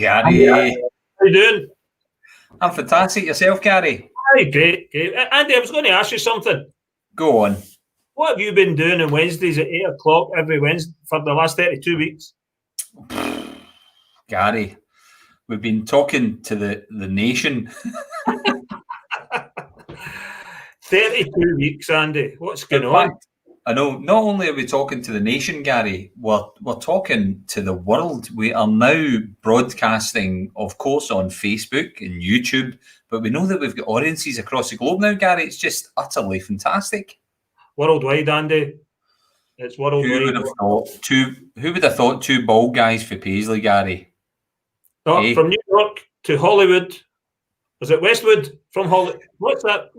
Gary. How you doing? I'm fantastic. Yourself, Gary? Hi, great. Andy, I was going to ask you something. Go on. What have you been doing on Wednesdays at 8 o'clock every Wednesday for the last 32 weeks? Gary, we've been talking to the nation. 32 weeks, Andy. What's going on? I know, not only are we talking to the nation, Gary, we're talking to the world. We are now broadcasting, of course, on Facebook and YouTube, but we know that we've got audiences across the globe now, Gary. It's just utterly fantastic. Worldwide, Andy. It's worldwide. Who would have thought two bald guys for Paisley, Gary? From New York to Hollywood. Was it Westwood from Hollywood? What's that?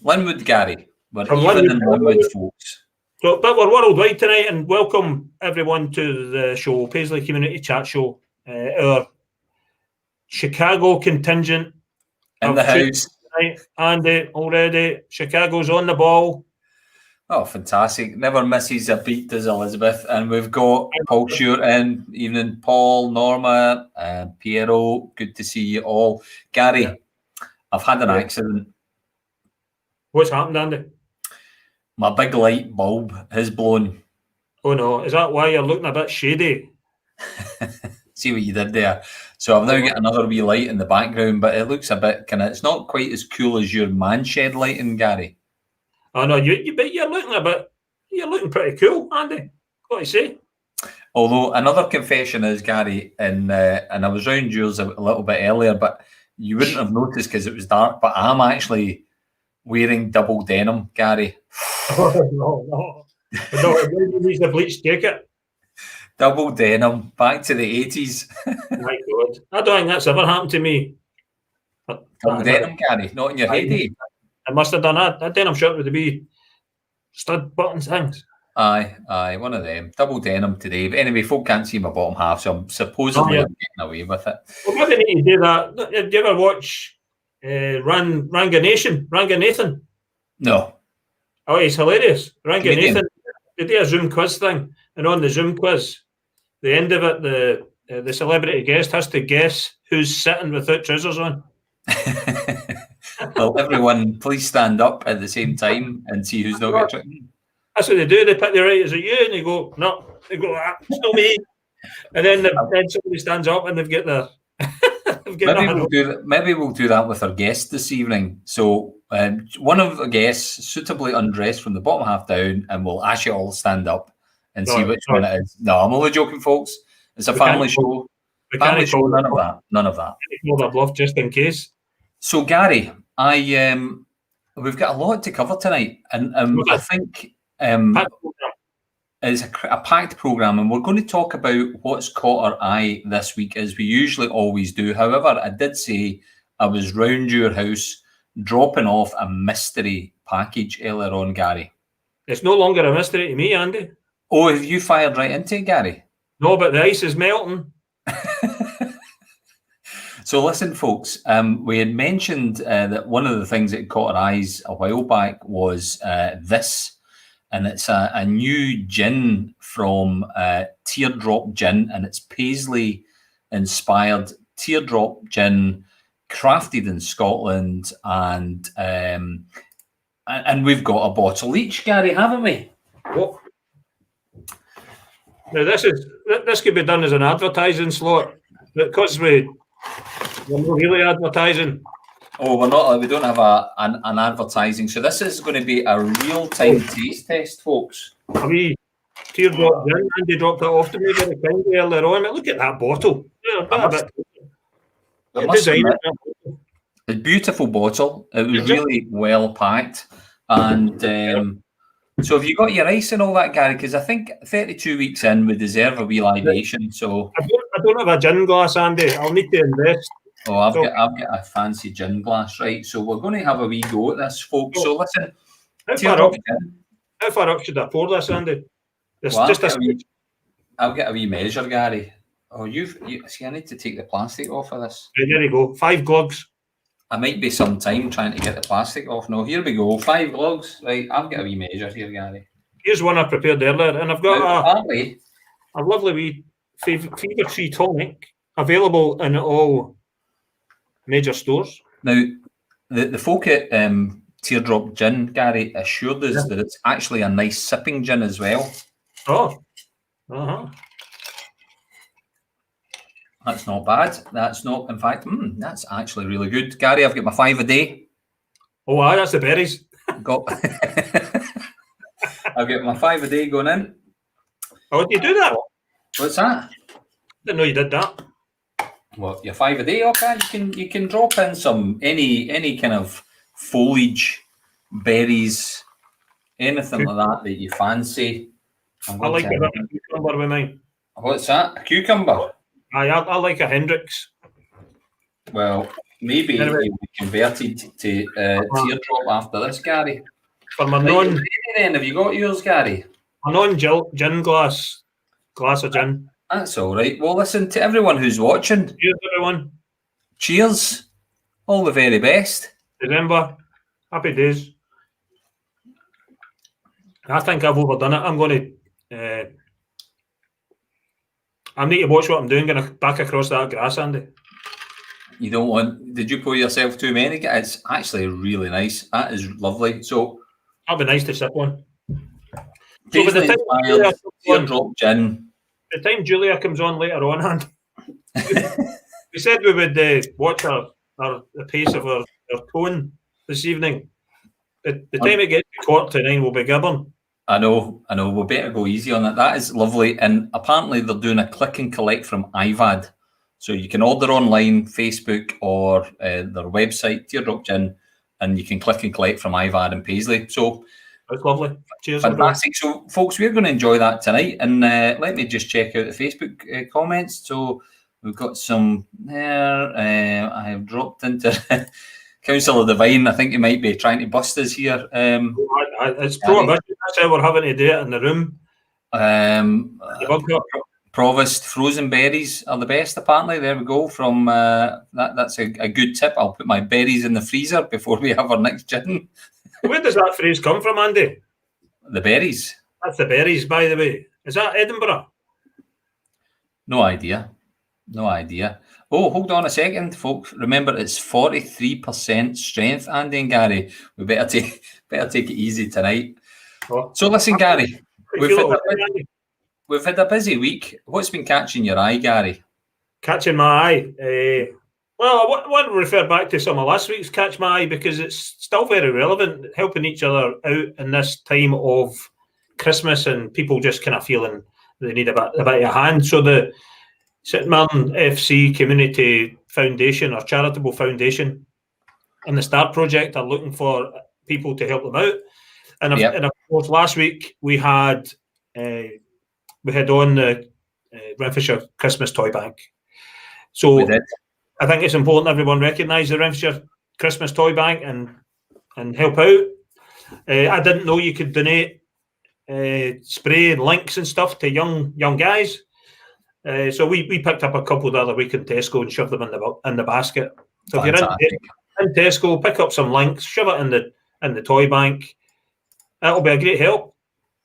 Linwood, Gary. We're from even in Linwood, folks. So, but we're worldwide tonight, and welcome everyone to the show, Paisley Community Chat Show. Our Chicago contingent in the house tonight. Andy, already Chicago's on the ball. Oh, fantastic. Never misses a beat, does Elizabeth. And we've got Paul Stewart in, evening, Paul, Norma, Piero. Good to see you all. Gary, I've had an accident. What's happened, Andy? My big light bulb has blown. Oh no, is that why you're looking a bit shady? See what you did there. So I've now got another wee light in the background, but it looks a bit it's not quite as cool as your man shed lighting, Gary. Oh no, you're looking pretty cool, Andy. What do you say? Although another confession is, Gary, and I was round yours a little bit earlier, but you wouldn't have noticed because it was dark. But I'm actually wearing double denim, Gary. Oh no! You need the bleached jacket. Double denim, back to the 80s. My God, I don't think that's ever happened to me. Double denim, Gary, not in your head, eh? I must have done that. That denim shirt with the wee stud buttons things. Aye, one of them. Double denim today. But anyway, folk can't see my bottom half, so I'm supposedly I'm getting away with it. Well, maybe need to do that. Did you ever watch Ranganathan? No. Oh, he's hilarious. Ranganathan. They do a Zoom quiz thing, and on the Zoom quiz, the end of it, the celebrity guest has to guess who's sitting without trousers on. Well, everyone, please stand up at the same time and see who's not got it. That's what they do. They pick the right, is it you? And they go, no. They go, it's not me. And then somebody stands up and they've got their... Maybe we'll do that with our guest this evening. So one of the guests suitably undressed from the bottom half down, and we'll ask you all to stand up and see which one it is. No, I'm only joking, folks. It's a family show. Family show, none of that. None of that. Hold a bluff just in case. So, Gary, we've got a lot to cover tonight, and I think it's a packed programme, and we're going to talk about what's caught our eye this week, as we usually always do. However, I did say I was round your house dropping off a mystery package earlier on, Gary. It's no longer a mystery to me, Andy. Oh, have you fired right into it, Gary? No, but the ice is melting. So listen, folks, we had mentioned that one of the things that caught our eyes a while back was this, and it's a new gin from Teardrop Gin, and it's Paisley-inspired Teardrop Gin, crafted in Scotland, and we've got a bottle each, Gary, haven't we? What? Now this could be done as an advertising slot, because we're not really advertising. Oh, we're not. We don't have an advertising. So this is going to be a real-time taste test, folks. A wee Teardrop Gin. Andy dropped that off to me very kindly earlier on. Look at that bottle. It's a beautiful bottle. It was really well packed, and so have you got your ice and all that, Gary? Because I think 32 weeks in, we deserve a wee libation. So I don't have a gin glass, Andy. I'll need to invest. Oh, I've got a fancy gin glass, right? So we're going to have a wee go at this, folks. So listen, how far up should I pour this, Andy? I'll get a wee measure, Gary. Oh, you see, I need to take the plastic off of this. Right, there you go. 5 glugs. I might be some time trying to get the plastic off. No, here we go. 5 glugs. Right, I've got a wee measure here, Gary. Here's one I prepared earlier, and I've got a lovely wee fever-free tonic. Available in all major stores. Now, the folk at Teardrop Gin, Gary, assured us that it's actually a nice sipping gin as well. Oh. That's not bad. That's not, in fact, that's actually really good. Gary, I've got my 5 a day. Oh, aye, that's the berries. I've got my 5 a day going in. Oh, do you do that? What's that? Didn't know you did that. Well, your 5 a day, okay. You can drop in some any kind of foliage, berries, anything like that you fancy. I like a cucumber with mine. What's that? A cucumber? I like a Hendrix. Well, maybe it'll be converted to teardrop after this, Gary. For my then, have you got yours, Gary? A non-gin glass of gin. That's all right. Well, listen, to everyone who's watching. Cheers, everyone. Cheers. All the very best. December. Happy days. I think I've overdone it. I'm going to... I need to watch what I'm doing, going back across that grass, Andy. You don't want... Did you pour yourself too many? It's actually really nice. That is lovely. So... That'd be nice to sip one. So by the time Teardrop Gin. The time Julia comes on later on, and we said we would watch the pace of our tone this evening. The time it gets to 8:45, we'll be gibbering. I know. We'll better go easy on it. That is lovely. And apparently they're doing a click and collect from IVAD. So you can order online, Facebook, or their website, Teardrop Gin, and you can click and collect from IVAD and Paisley. So that's lovely. Cheers. Fantastic. So, folks, we're going to enjoy that tonight. And let me just check out the Facebook comments. So we've got some there. I have dropped into Councillor Devine. I think he might be trying to bust us here. It's prohibition. That's how we're having to do it in the room. Provost frozen berries are the best, apparently. There we go. From that's a good tip. I'll put my berries in the freezer before we have our next gin. Where does that phrase come from, Andy? The berries. That's the berries, by the way. Is that Edinburgh? No idea. Oh, hold on a second, folks. Remember, it's 43% strength, Andy and Gary. We better take it easy tonight. Oh. So listen, Gary, we've had a busy week. What's been catching your eye, Gary? Catching my eye? Well, I want to refer back to some of last week's Catch My Eye because it's still very relevant, helping each other out in this time of Christmas and people just kind of feeling they need a bit of a hand. So the St Mirren FC Community Foundation or Charitable Foundation and the Star Project are looking for people to help them out. And of course, last week we had on the Renfrewshire Christmas Toy Bank. So we did. I think it's important everyone recognise the Renfrewshire Christmas Toy Bank and help out. I didn't know you could donate spray and links and stuff to young guys. So we picked up a couple the other week in Tesco and shoved them in the basket. So Fantastic. If you're in Tesco, pick up some links, shove it in the toy bank. That'll be a great help.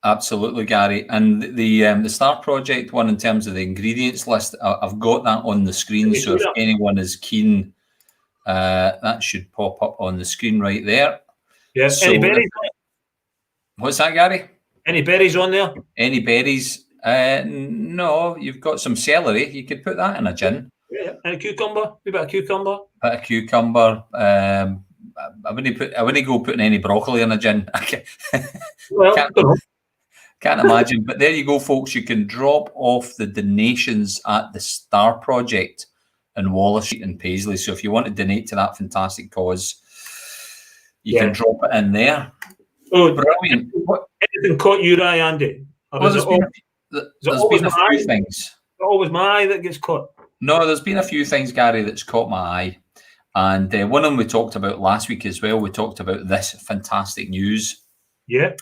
Absolutely, Gary. And the Star Project one, in terms of the ingredients list, I've got that on the screen. So if anyone is keen, that should pop up on the screen right there. Yes. So, any berries? What's that, Gary? Any berries on there? Any berries? No. You've got some celery. You could put that in a gin. Yeah. And a cucumber. A bit of cucumber. Bit of cucumber. I wouldn't go putting any broccoli in a gin. Well, Can't imagine. But there you go, folks. You can drop off the donations at the Star Project in Wallace Street in Paisley. So if you want to donate to that fantastic cause, you can drop it in there. Oh, brilliant. Anything caught your eye, Andy? Well, there's been a few things. Is it always my eye that gets caught? No, there's been a few things, Gary, that's caught my eye. And one of them we talked about last week as well. We talked about this fantastic news. Yeah.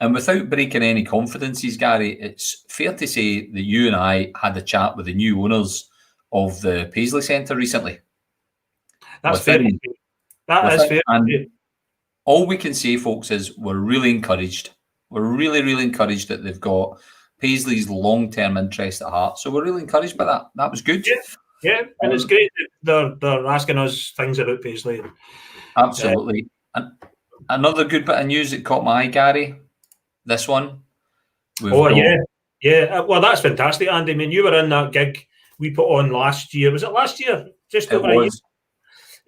And without breaking any confidences, Gary, it's fair to say that you and I had a chat with the new owners of the Paisley Centre recently. That's fair. That is fair. And all we can say, folks, is we're really encouraged. We're really, really encouraged that they've got Paisley's long-term interest at heart. So we're really encouraged by that. That was good. Yeah. Yeah, and it's great that they're asking us things about Paisley. Absolutely. And another good bit of news that caught my eye, Gary. This one. Yeah. Well, that's fantastic, Andy. I mean, you were in that gig we put on last year. Was it last year? Just over a year.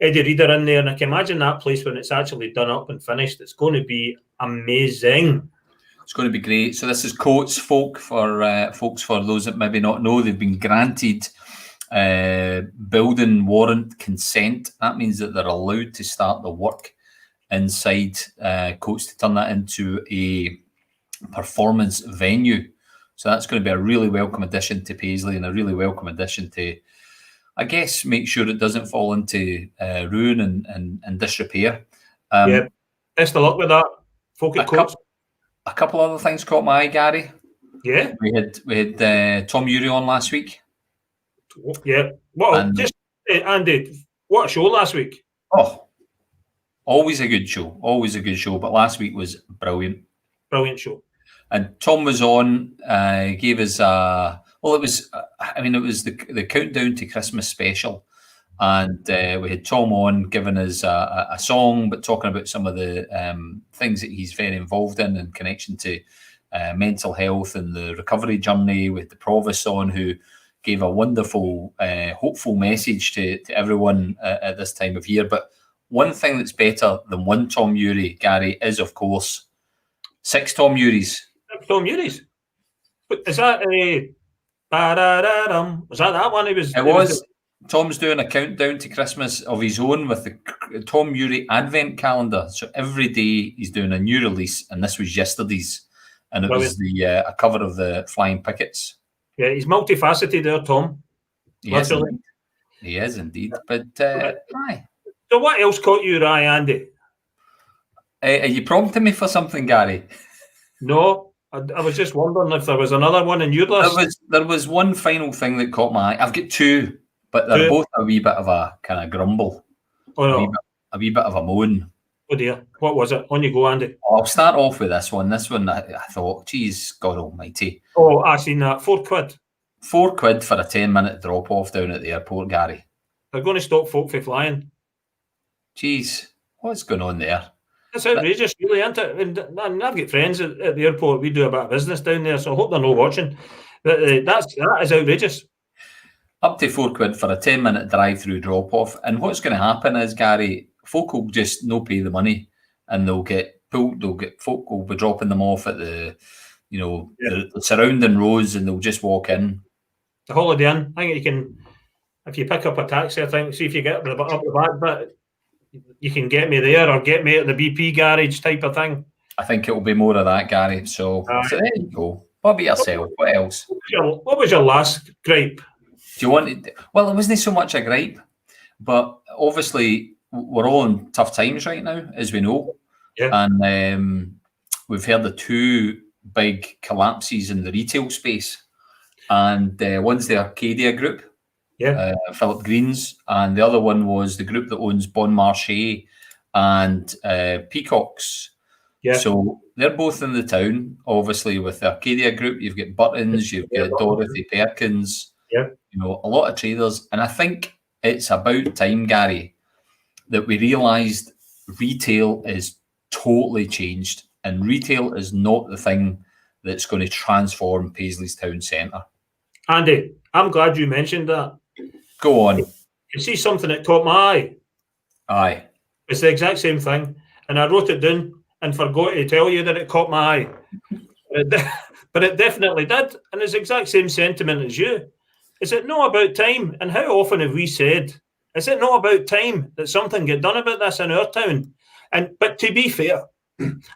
Eddie Reader in there, and I can imagine that place when it's actually done up and finished. It's going to be amazing. It's going to be great. So this is Coates Folk for folks. For those that maybe not know, they've been granted building warrant consent. That means that they're allowed to start the work inside Coates to turn that into a performance venue. So that's going to be a really welcome addition to Paisley and a really welcome addition to, I guess, make sure it doesn't fall into ruin and disrepair. Yeah, best of luck with that. Folk at Coates. A couple other things caught my eye, Gary. Yeah, we had Tom Ury on last week. Yeah, well, Andy, what a show last week! Oh, always a good show, But last week was brilliant show. And Tom was on, gave us it was the countdown to Christmas special, and we had Tom on giving us a song, but talking about some of the things that he's very involved in connection to mental health and the recovery journey. With the Provost on, who gave a wonderful, hopeful message to everyone at this time of year. But one thing that's better than one Tom Ury, Gary, is, of course, 6 Tom Urys. 6 Tom Urys? Is that was that one? It was. Tom's doing a countdown to Christmas of his own with the Tom Ury Advent Calendar. So every day he's doing a new release, and this was yesterday's. And it was a cover of the Flying Pickets. Yeah, he's multifaceted there, Tom. He is indeed. But aye. So what else caught your eye, Andy? Are you prompting me for something, Gary? No, I was just wondering if there was another one in your list. There was one final thing that caught my eye. I've got 2, but they're both a wee bit of a kind of grumble. Oh, no. A wee bit of a moan. Oh dear, what was it? On you go, Andy. I'll start off with this one. This one, I thought, geez, God almighty. Oh, I seen that. £4. £4 for a 10-minute drop-off down at the airport, Gary. They're going to stop folk from flying. Geez, what's going on there? It's outrageous, really, isn't it? And I've got friends at the airport. We do a bit of business down there, so I hope they're not watching. But that is outrageous. Up to £4 for a 10-minute drive-through drop-off. And what's going to happen is, Gary, folk will just no pay the money, and they'll get pulled. Folk will be dropping them off at the surrounding roads, and they'll just walk in. The Holiday Inn. I think you can, if you pick up a taxi, I think, see if you get up the back bit, you can get me there or get me at the BP garage type of thing. I think it will be more of that, Gary. So there you go. What about yourself? What else? What was your last gripe? Do you want to? Well, it wasn't so much a gripe, but obviously we're all in tough times right now, as we know. Yeah. And we've heard the 2 big collapses in the retail space. And one's the Arcadia Group, Philip Green's, and the other one was the group that owns Bon Marché and Peacocks. Yeah. So they're both in the town. Obviously, with the Arcadia Group, you've got Buttons, you've got Dorothy Perkins, a lot of traders. And I think it's about time, Gary, that we realised retail is totally changed, and retail is not the thing that's going to transform Paisley's town centre. Andy, I'm glad you mentioned that. Go on. You see something that caught my eye? Aye. It's the exact same thing, and I wrote it down and forgot to tell you that it caught my eye. But it definitely did, and it's the exact same sentiment as you. Is it not about time? And how often have we said, is it not about time that something get done about this in our town? But to be fair,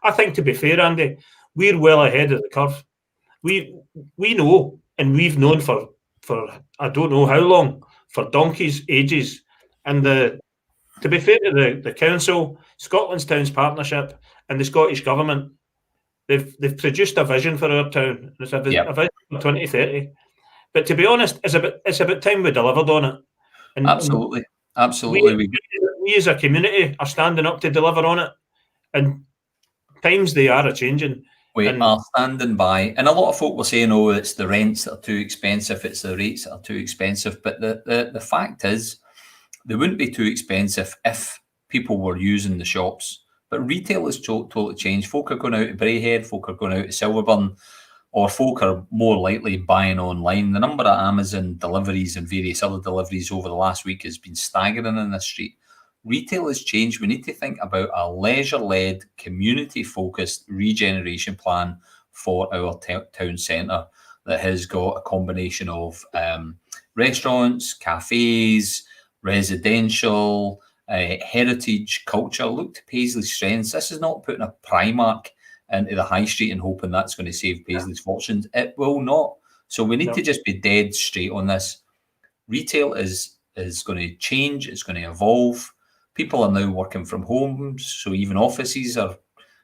I think to be fair, Andy, we're well ahead of the curve. We know, and we've known for I don't know how long, for donkey's ages. And to be fair to the council, Scotland's Towns Partnership, and the Scottish Government, they've produced a vision for our town. It's a vision for 2030. But to be honest, it's about time we delivered on it. And absolutely. We as a community are standing up to deliver on it. And times they are a changing. We are standing by, and a lot of folk were saying, "Oh, it's the rents that are too expensive. It's the rates that are too expensive." But the fact is, they wouldn't be too expensive if people were using the shops. But retail has totally changed. Folk are going out to Braehead, folk are going out to Silverburn, or folk are more likely buying online. The number of Amazon deliveries and various other deliveries over the last week has been staggering in this street. Retail has changed. We need to think about a leisure-led, community-focused regeneration plan for our town centre that has got a combination of restaurants, cafes, residential, heritage, culture. Look to Paisley's strengths. This is not putting a Primark into the high street and hoping that's going to save Paisley's fortunes. It will not. So we need to just be dead straight on this. Retail is going to change. It's going to evolve. People are now working from home, so even offices are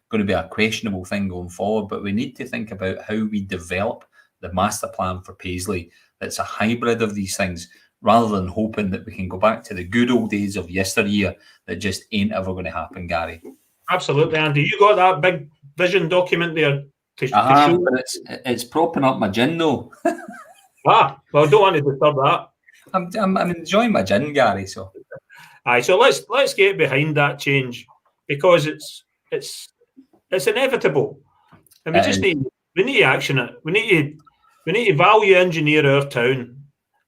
going to be a questionable thing going forward. But we need to think about how we develop the master plan for Paisley that's a hybrid of these things, rather than hoping that we can go back to the good old days of yesteryear that just ain't ever going to happen, Gary. Absolutely, Andy. You got that big vision document there to show? But it's propping up my gin, though. Well, I don't want to disturb that. I'm enjoying my gin, Gary. So, so let's get behind that change, because it's inevitable, and we need to action it. We need to value engineer our town.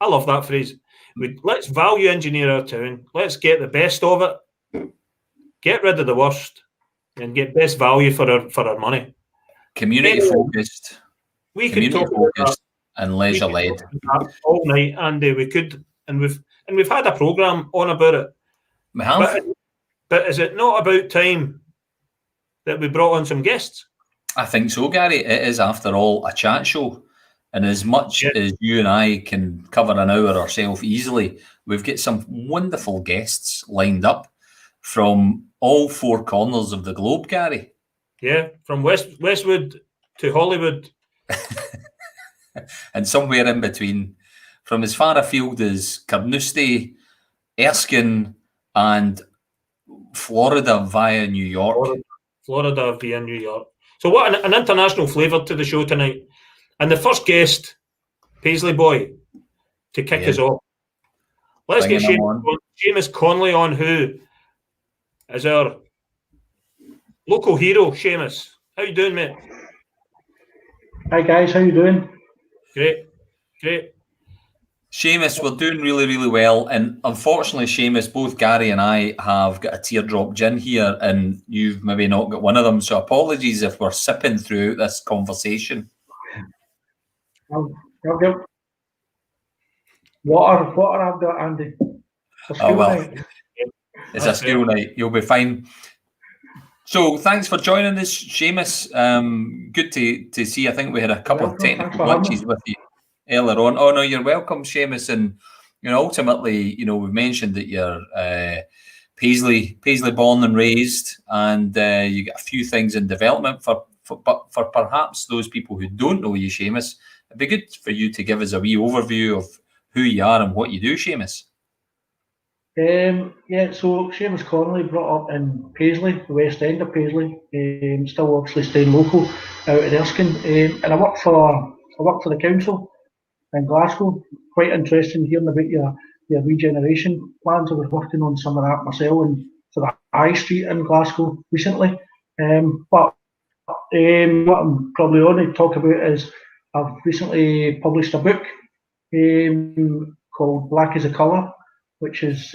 I love that phrase. Let's value engineer our town. Let's get the best of it. Get rid of the worst, and get best value for our money. Community focused. We could talk about that and leisure led all night, Andy. We could, and we've had a programme on about it. We have. But is it not about time that we brought on some guests? I think so, Gary. It is, after all, a chat show. And as much as you and I can cover an hour ourselves easily, we've got some wonderful guests lined up from all four corners of the globe, Gary. Yeah, from Westwood to Hollywood. And somewhere in between, from as far afield as Carnoustie, Erskine, and Florida via New York. Florida via New York. So what an international flavour to the show tonight. And the first guest, Paisley boy, to kick us off. Let's get Seamus Conley on, who is our local hero. Seamus, how you doing, mate? Hi guys, how you doing? Great. Seamus, we're doing really, really well. And unfortunately, Seamus, both Gary and I have got a teardrop gin here, and you've maybe not got one of them. So apologies if we're sipping through this conversation. I'll get water I've got, Andy. Night. It's a school night. You'll be fine. So thanks for joining us, Seamus. Good to see. I think we had a couple of technical glitches with you earlier on. Oh no, you're welcome, Seamus. And ultimately, we've mentioned that you're Paisley born and raised, and you got a few things in development for perhaps those people who don't know you, Seamus. It'd be good for you to give us a wee overview of who you are and what you do, Seamus. So Seamus Conley, brought up in Paisley, the West End of Paisley. Still obviously staying local out in Erskine, and I work for the council in Glasgow. Quite interesting hearing about your regeneration plans. I was working on some of that myself and for the High Street in Glasgow recently. But what I'm probably on to talk about is I've recently published a book called Black is a Colour, which is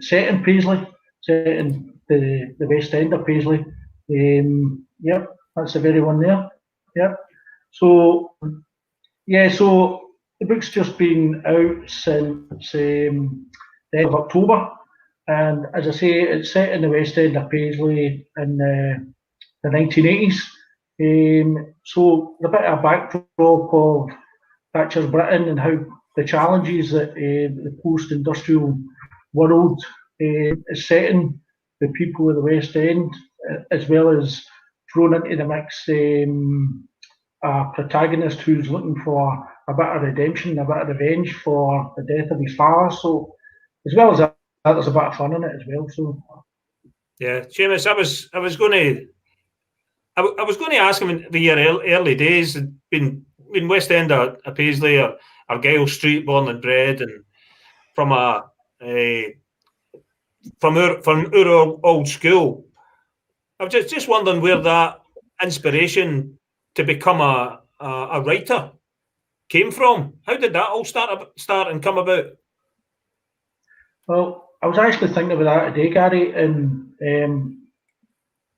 set in Paisley, set in the West End of Paisley. That's the very one there. Yep. So the book's just been out since the end of October, and as I say, it's set in the West End of Paisley in the 1980s. So a bit of a backdrop of Thatcher's Britain and how the challenges that the post-industrial world is setting the people of the West End, as well as thrown into the mix a protagonist who's looking for a bit of redemption, a bit of revenge for the death of his father. So, as well as that, there's a bit of fun in it as well. So, yeah, Seamus, I was going I was going to ask him in your early days, been in West End or Paisley or Argyle Street, born and bred, and from our old school. I was just wondering where that inspiration to become a writer came from. How did that all start and come about? Well, I was actually thinking about that today, Gary, and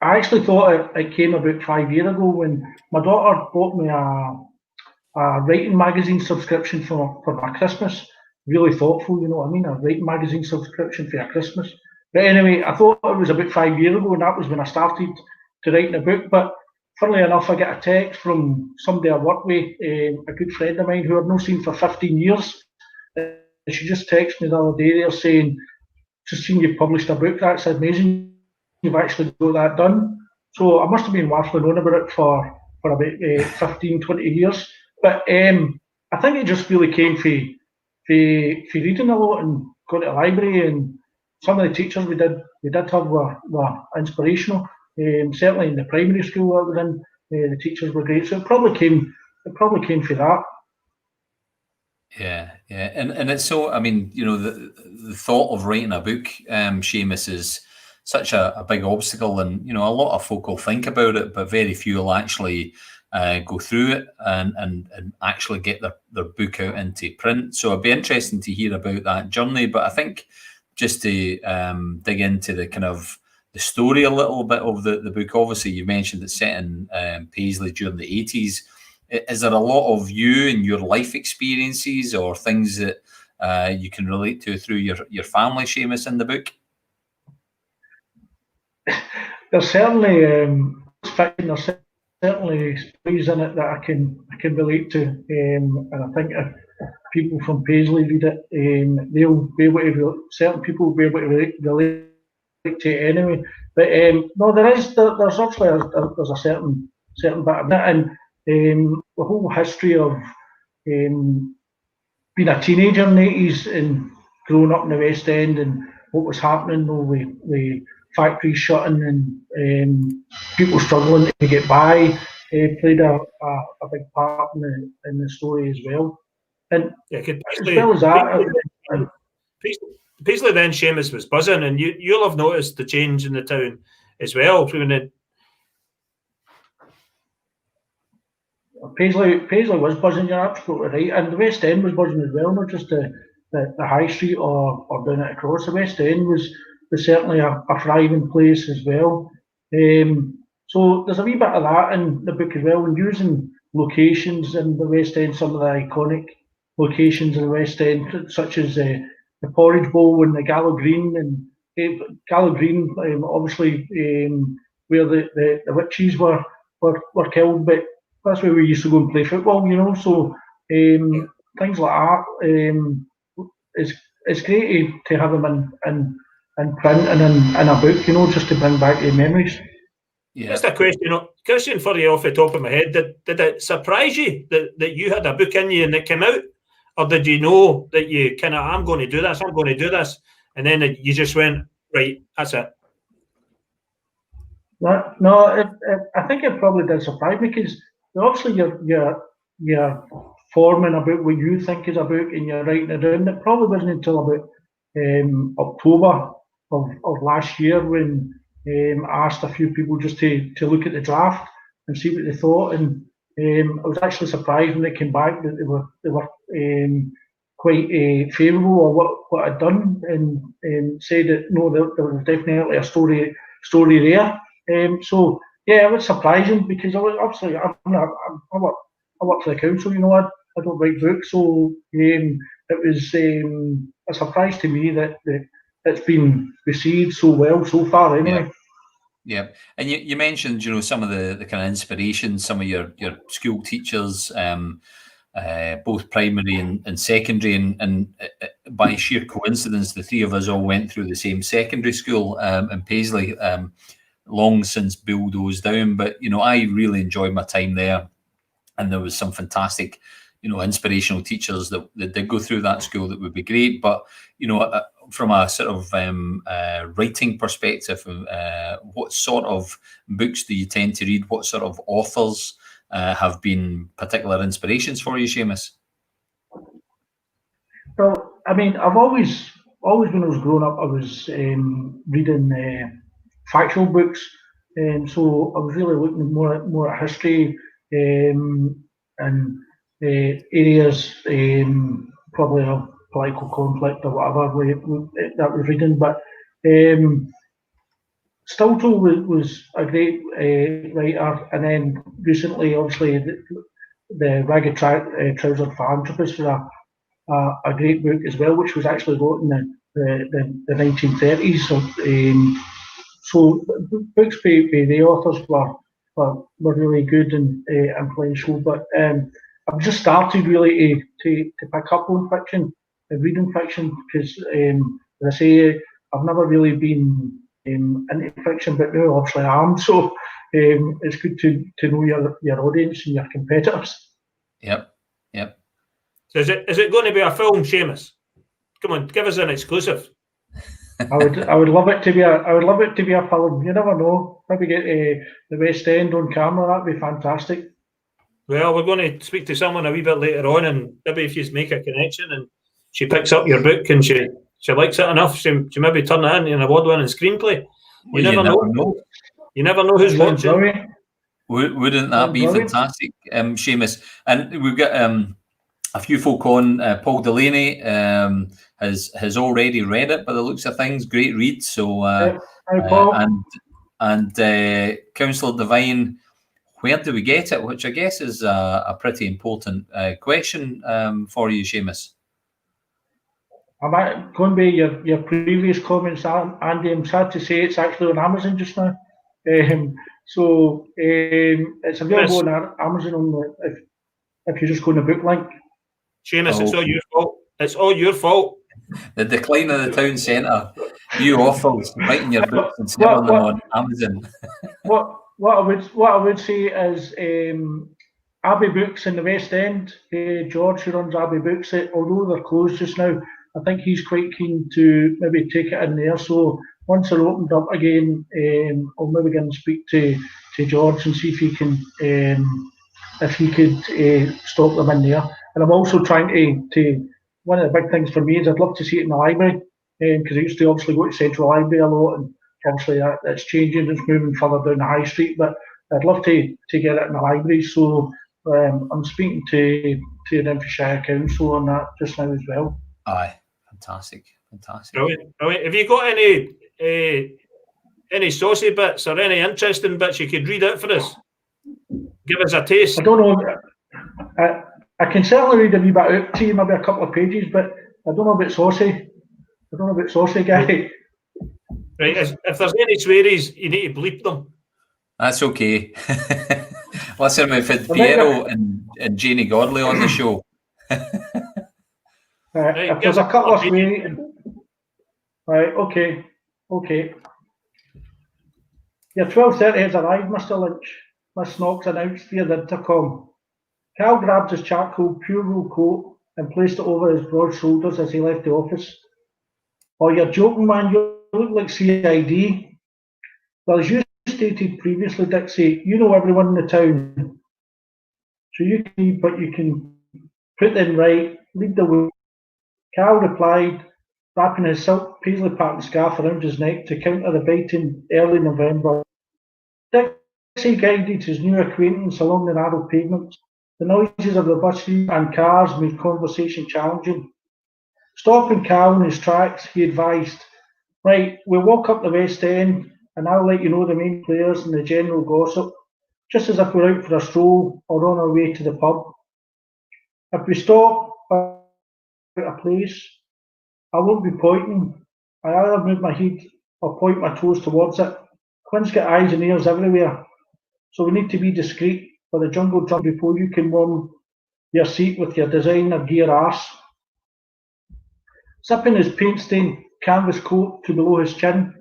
I actually thought it came about 5 years ago when my daughter bought me a writing magazine subscription for my Christmas. Really thoughtful, you know what I mean? A writing magazine subscription for your Christmas. But anyway, I thought it was about 5 years ago, and that was when I started to write a book. But funnily enough, I get a text from somebody I work with, a good friend of mine who I've not seen for 15 years. And she just texted me the other day there saying, just seen you've published a book. That's amazing. You've actually got that done. So I must have been waffling on about it for about 15, 20 years. But I think it just really came from reading a lot and going to the library, and some of the teachers we did have were inspirational. Certainly in the primary school I was in, the teachers were great. So it probably came from that. Yeah, and it's so. I mean, you know, the thought of writing a book, Seamus, is such a big obstacle, and you know, a lot of folk will think about it, but very few will actually go through it and actually get their book out into print. So it'd be interesting to hear about that journey. But I think just to dig into the kind of the story a little bit of the book. Obviously, you mentioned it's set in Paisley during the 80s. Is there a lot of you and your life experiences or things that you can relate to through your family, Seamus, in the book? There's certainly there's certainly stories in it that I can relate to, and I think if people from Paisley read it, they'll be able to. Certain people will be able to relate to it anyway. But no, there's actually there's a certain bit of it, and the whole history of being a teenager in the 80s and growing up in the West End and what was happening with factories shutting and people struggling to get by played a big part in the story as well. And yeah, as well as that, Paisley then, Seamus, was buzzing, and you'll have noticed the change in the town as well. Paisley was buzzing, you're absolutely right. And the West End was buzzing as well, not just the High Street or down it across. The West End was certainly a thriving place as well. So there's a wee bit of that in the book as well, and using locations in the West End, some of the iconic locations in the West End, such as the Porridge Bowl and the Gallow Green. And Gallow Green, obviously, where the witches were killed, but that's where we used to go and play football, you know. So things like that. It's great to have them in print and in a book, you know, just to bring back the memories. Yeah. Just a question for you off the top of my head. Did it surprise you that you had a book in you and it came out? Or did you know that you kind of, I'm going to do this, and then you just went, right, that's it? No, I think it probably did surprise me, because obviously you're forming about what you think is a book and you're writing it down. It probably wasn't until about October of last year when I asked a few people just to look at the draft and see what they thought, and I was actually surprised when they came back that they were quite favourable of what I'd done, and said that no, there was definitely a story there. So yeah, it was surprising, because I work for the council, you know. I don't write books, so it was a surprise to me that it's been received so well so far anyway. Yeah. And you mentioned, you know, some of the kind of inspirations, some of your school teachers, both primary and secondary, and by sheer coincidence, the three of us all went through the same secondary school in Paisley, long since bulldozed down. But, you know, I really enjoyed my time there, and there was some fantastic, you know, inspirational teachers that did go through that school that would be great. But, you know, from a sort of writing perspective, what sort of books do you tend to read? What sort of authors have been particular inspirations for you, Seamus? Well, I mean, I've always when I was growing up, I was reading factual books, so I was really looking more at history and areas probably of political conflict or whatever that we're reading. But Stiltoe was a great writer, and then recently, obviously, the Ragged Trousered Philanthropist was a great book as well, which was actually wrote in the 1930s. So books by the authors were really good and influential. But I've just started really to pick up on fiction and reading fiction because, as I say, I've never really been into fiction, but now obviously I am. So it's good to know your audience and your competitors. Yep. So is it going to be a film, Seamus? Come on, give us an exclusive. I would love it to be a film. You never know. Maybe get the West End on camera. That'd be fantastic. Well, we're going to speak to someone a wee bit later on, and maybe if you make a connection and she picks up your book and she likes it enough, she maybe turn it into an award-winning screenplay. You never know. You never know who's watching. Wouldn't that be fantastic, Seamus? And we've got a few folk on. Paul Delaney has already read it by the looks of things. Great read. So and Councillor Devine, where do we get it? Which I guess is a pretty important question for you, Seamus. I'm going by your previous comments, Andy. I'm sad to say it's actually on Amazon just now. So it's available on Amazon if you just go on the book link. Seamus, it's all your fault. It's all your fault. The decline of the town centre. You authors writing your books and selling them on Amazon. What I would say is Abbey Books in the West End. George, who runs Abbey Books, although they're closed just now, I think he's quite keen to maybe take it in there. So once they're opened up again, I'll maybe go and speak to George and see if he can if he could stock them in there. And I'm also trying to one of the big things for me is I'd love to see it in the library because I used to obviously go to Central Library a lot, and obviously that's changing. It's moving further down the high street, but I'd love to get it in the library. So I'm speaking to the Renfrewshire Council on that just now as well. Aye, fantastic. Brilliant. Have you got any saucy bits or any interesting bits you could read out for us? Give us a taste. I don't know. I can certainly read a wee bit out to you, maybe a couple of pages, but I don't know about saucy. Guy. Right, if there's any swearies, you need to bleep them. That's okay. Listen, we've had Piero and Janie Godley on the show. Right, if there's a couple of swearies... Right, okay. Your 12:30 has arrived, Mr. Lynch, Miss Knox announced via the intercom. Cal grabbed his charcoal pure wool coat and placed it over his broad shoulders as he left the office. Oh, you're joking, man, you look like CID. Well, as you stated previously, Dixie, you know everyone in the town. So you can put them right, lead the way. Cal replied, wrapping his silk Paisley pattern scarf around his neck to counter the biting early November. Dixie guided his new acquaintance along the narrow pavements. The noises of the buses and cars made conversation challenging. Stopping Cal in his tracks, he advised, right, we'll walk up the West End and I'll let you know the main players and the general gossip, just as if we're out for a stroll or on our way to the pub. If we stop at a place, I won't be pointing. I either move my head or point my toes towards it. Quinn's got eyes and ears everywhere, so we need to be discreet for the jungle jump before you can warm your seat with your designer gear arse. Zipping his paint-stained canvas coat to below his chin,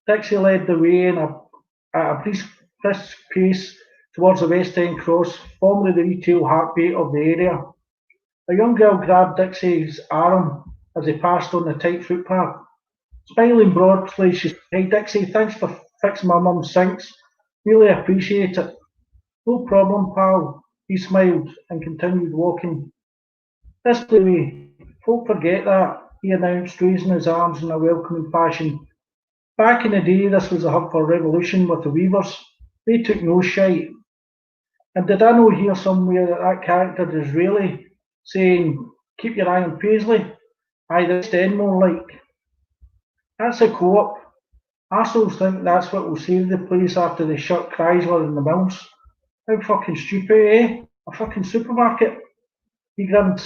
Dixie led the way at a brisk pace towards the West End Cross, formerly the retail heartbeat of the area. A young girl grabbed Dixie's arm as they passed on the tight footpath. Smiling broadly, she said, "Hey Dixie, thanks for fixing my mum's sinks. Really appreciate it." "No problem, pal." He smiled and continued walking. "This way, folk forget that," he announced, raising his arms in a welcoming fashion. "Back in the day, this was the hub for revolution with the weavers. They took no shite." And did I know hear somewhere that character Disraeli saying, "Keep your eye on Paisley"? Aye, that's then more like. That's a co-op. Arseholes think that's what will save the place after they shut Chrysler and the mills. How fucking stupid, eh? A fucking supermarket. He grinned.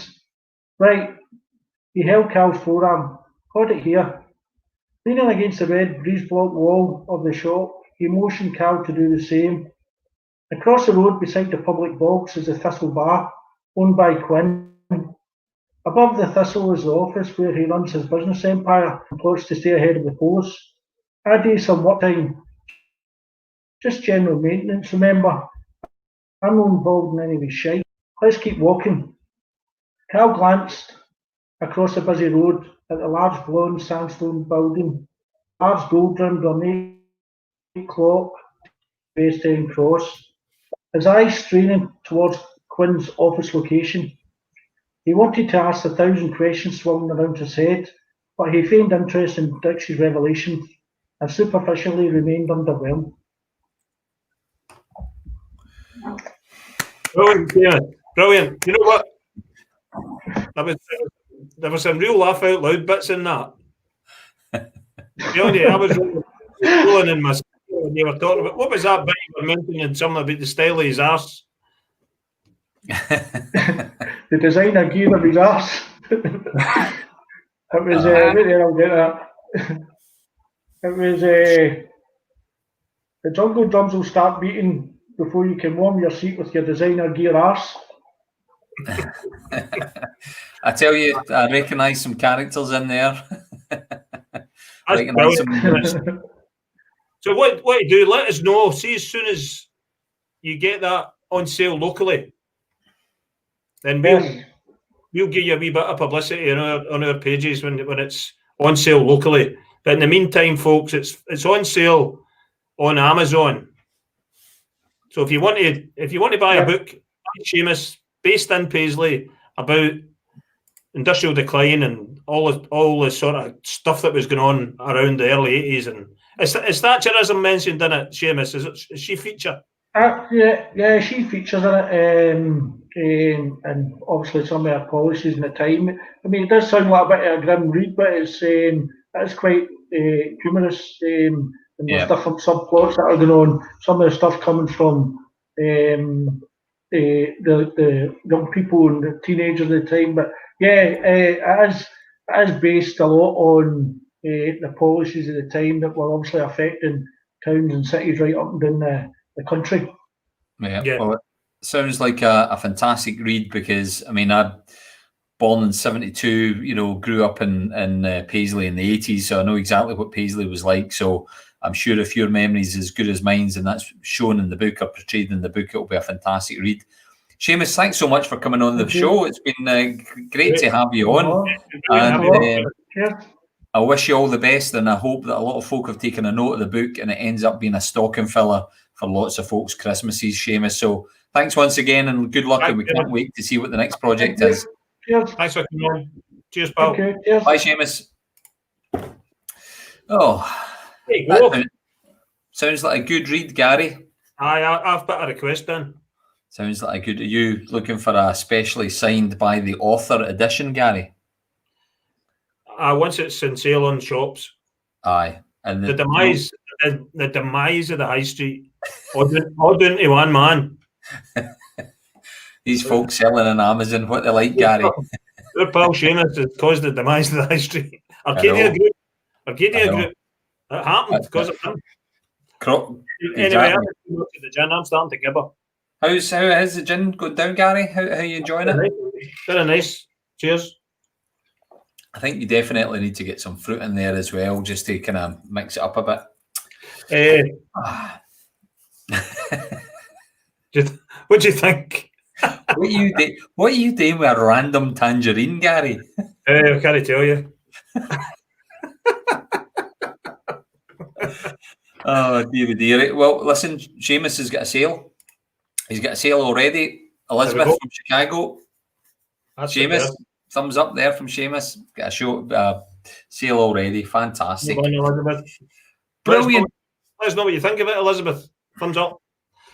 Right. He held Cal's forearm. "Hold it here." Leaning against the red breeze-block wall of the shop, he motioned Cal to do the same. Across the road beside the public box is the Thistle Bar, owned by Quinn. Above the Thistle is the office where he runs his business empire and plots to stay ahead of the post. I do some work time, just general maintenance, remember. I'm not involved in any of his shite. Let's keep walking. Cal glanced across the busy road at the large blonde sandstone building, large gold-rimmed ornate clock, West End Cross. His eyes straining towards Quinn's office location. He wanted to ask 1,000 questions swirling around his head, but he feigned interest in Dixie's revelation and superficially remained underwhelmed. Brilliant, yeah. Brilliant. You know what? There was some real laugh out loud bits in that. I was rolling in my skin when you were talking about what was that bit you were mentioning something about the style of his arse? The designer gear of his arse. It was wait there, I'll get that. It was the jungle drums will start beating before you can warm your seat with your designer gear arse. I tell you, I recognise some characters in there. So what you do, let us know. See, as soon as you get that on sale locally, then we'll give you a wee bit of publicity on our pages when it's on sale locally. But in the meantime, folks, it's on sale on Amazon. So if you want to buy a book by Seamus based in Paisley about industrial decline and all the sort of stuff that was going on around the early 80s, and is Thatcherism mentioned in it, Seamus? Is she feature? Yeah, she features in it, and obviously some of her policies in the time. I mean, it does sound like a bit of a grim read, but it's quite humorous. And there's different subplots that are going on. Some of the stuff coming from the young people and the teenagers at the time. But yeah, it is based a lot on the policies of the time that were obviously affecting towns and cities right up and down the country. Yeah. Well, it sounds like a fantastic read because, I mean, I'm born in 72, grew up in Paisley in the 80s, so I know exactly what Paisley was like. So I'm sure if your memory's as good as mine's and that's shown in the book or portrayed in the book, it'll be a fantastic read. Seamus, thanks so much for coming on the show. It's been great to have you on. And I wish you all the best, and I hope that a lot of folk have taken a note of the book and it ends up being a stocking filler for lots of folks' Christmases, Seamus. So thanks once again and good luck, and we can't wait to see what the next project is. Cheers. Thanks for coming on. Cheers, pal. Okay, cheers. Bye, Seamus. Oh, sounds like a good read, Gary. I've put a request in. Sounds like a good. Are you looking for a specially signed by the author edition, Gary? Once it's in sale on shops. Aye. And the demise of the high street, all down to one man. These folks selling on Amazon, what they like, Gary. Their pal Seamus has caused the demise of the high street. Arcadia Group. It happened because of him. Anyway, I'm to the gin. I'm starting to gibber. How has the gin gone down, Gary? How are you enjoying it? Very nice. Cheers. I think you definitely need to get some fruit in there as well, just to kind of mix it up a bit. What do you think? What are you doing with a random tangerine, Gary? I can't tell you. Oh, dear. Well, listen, Seamus has got a sale. He's got a sale already. Elizabeth from Chicago. That's Seamus, thumbs up there from Seamus. Got a sale already. Fantastic. Elizabeth. Brilliant. Let us know what you think of it, Elizabeth. Thumbs up.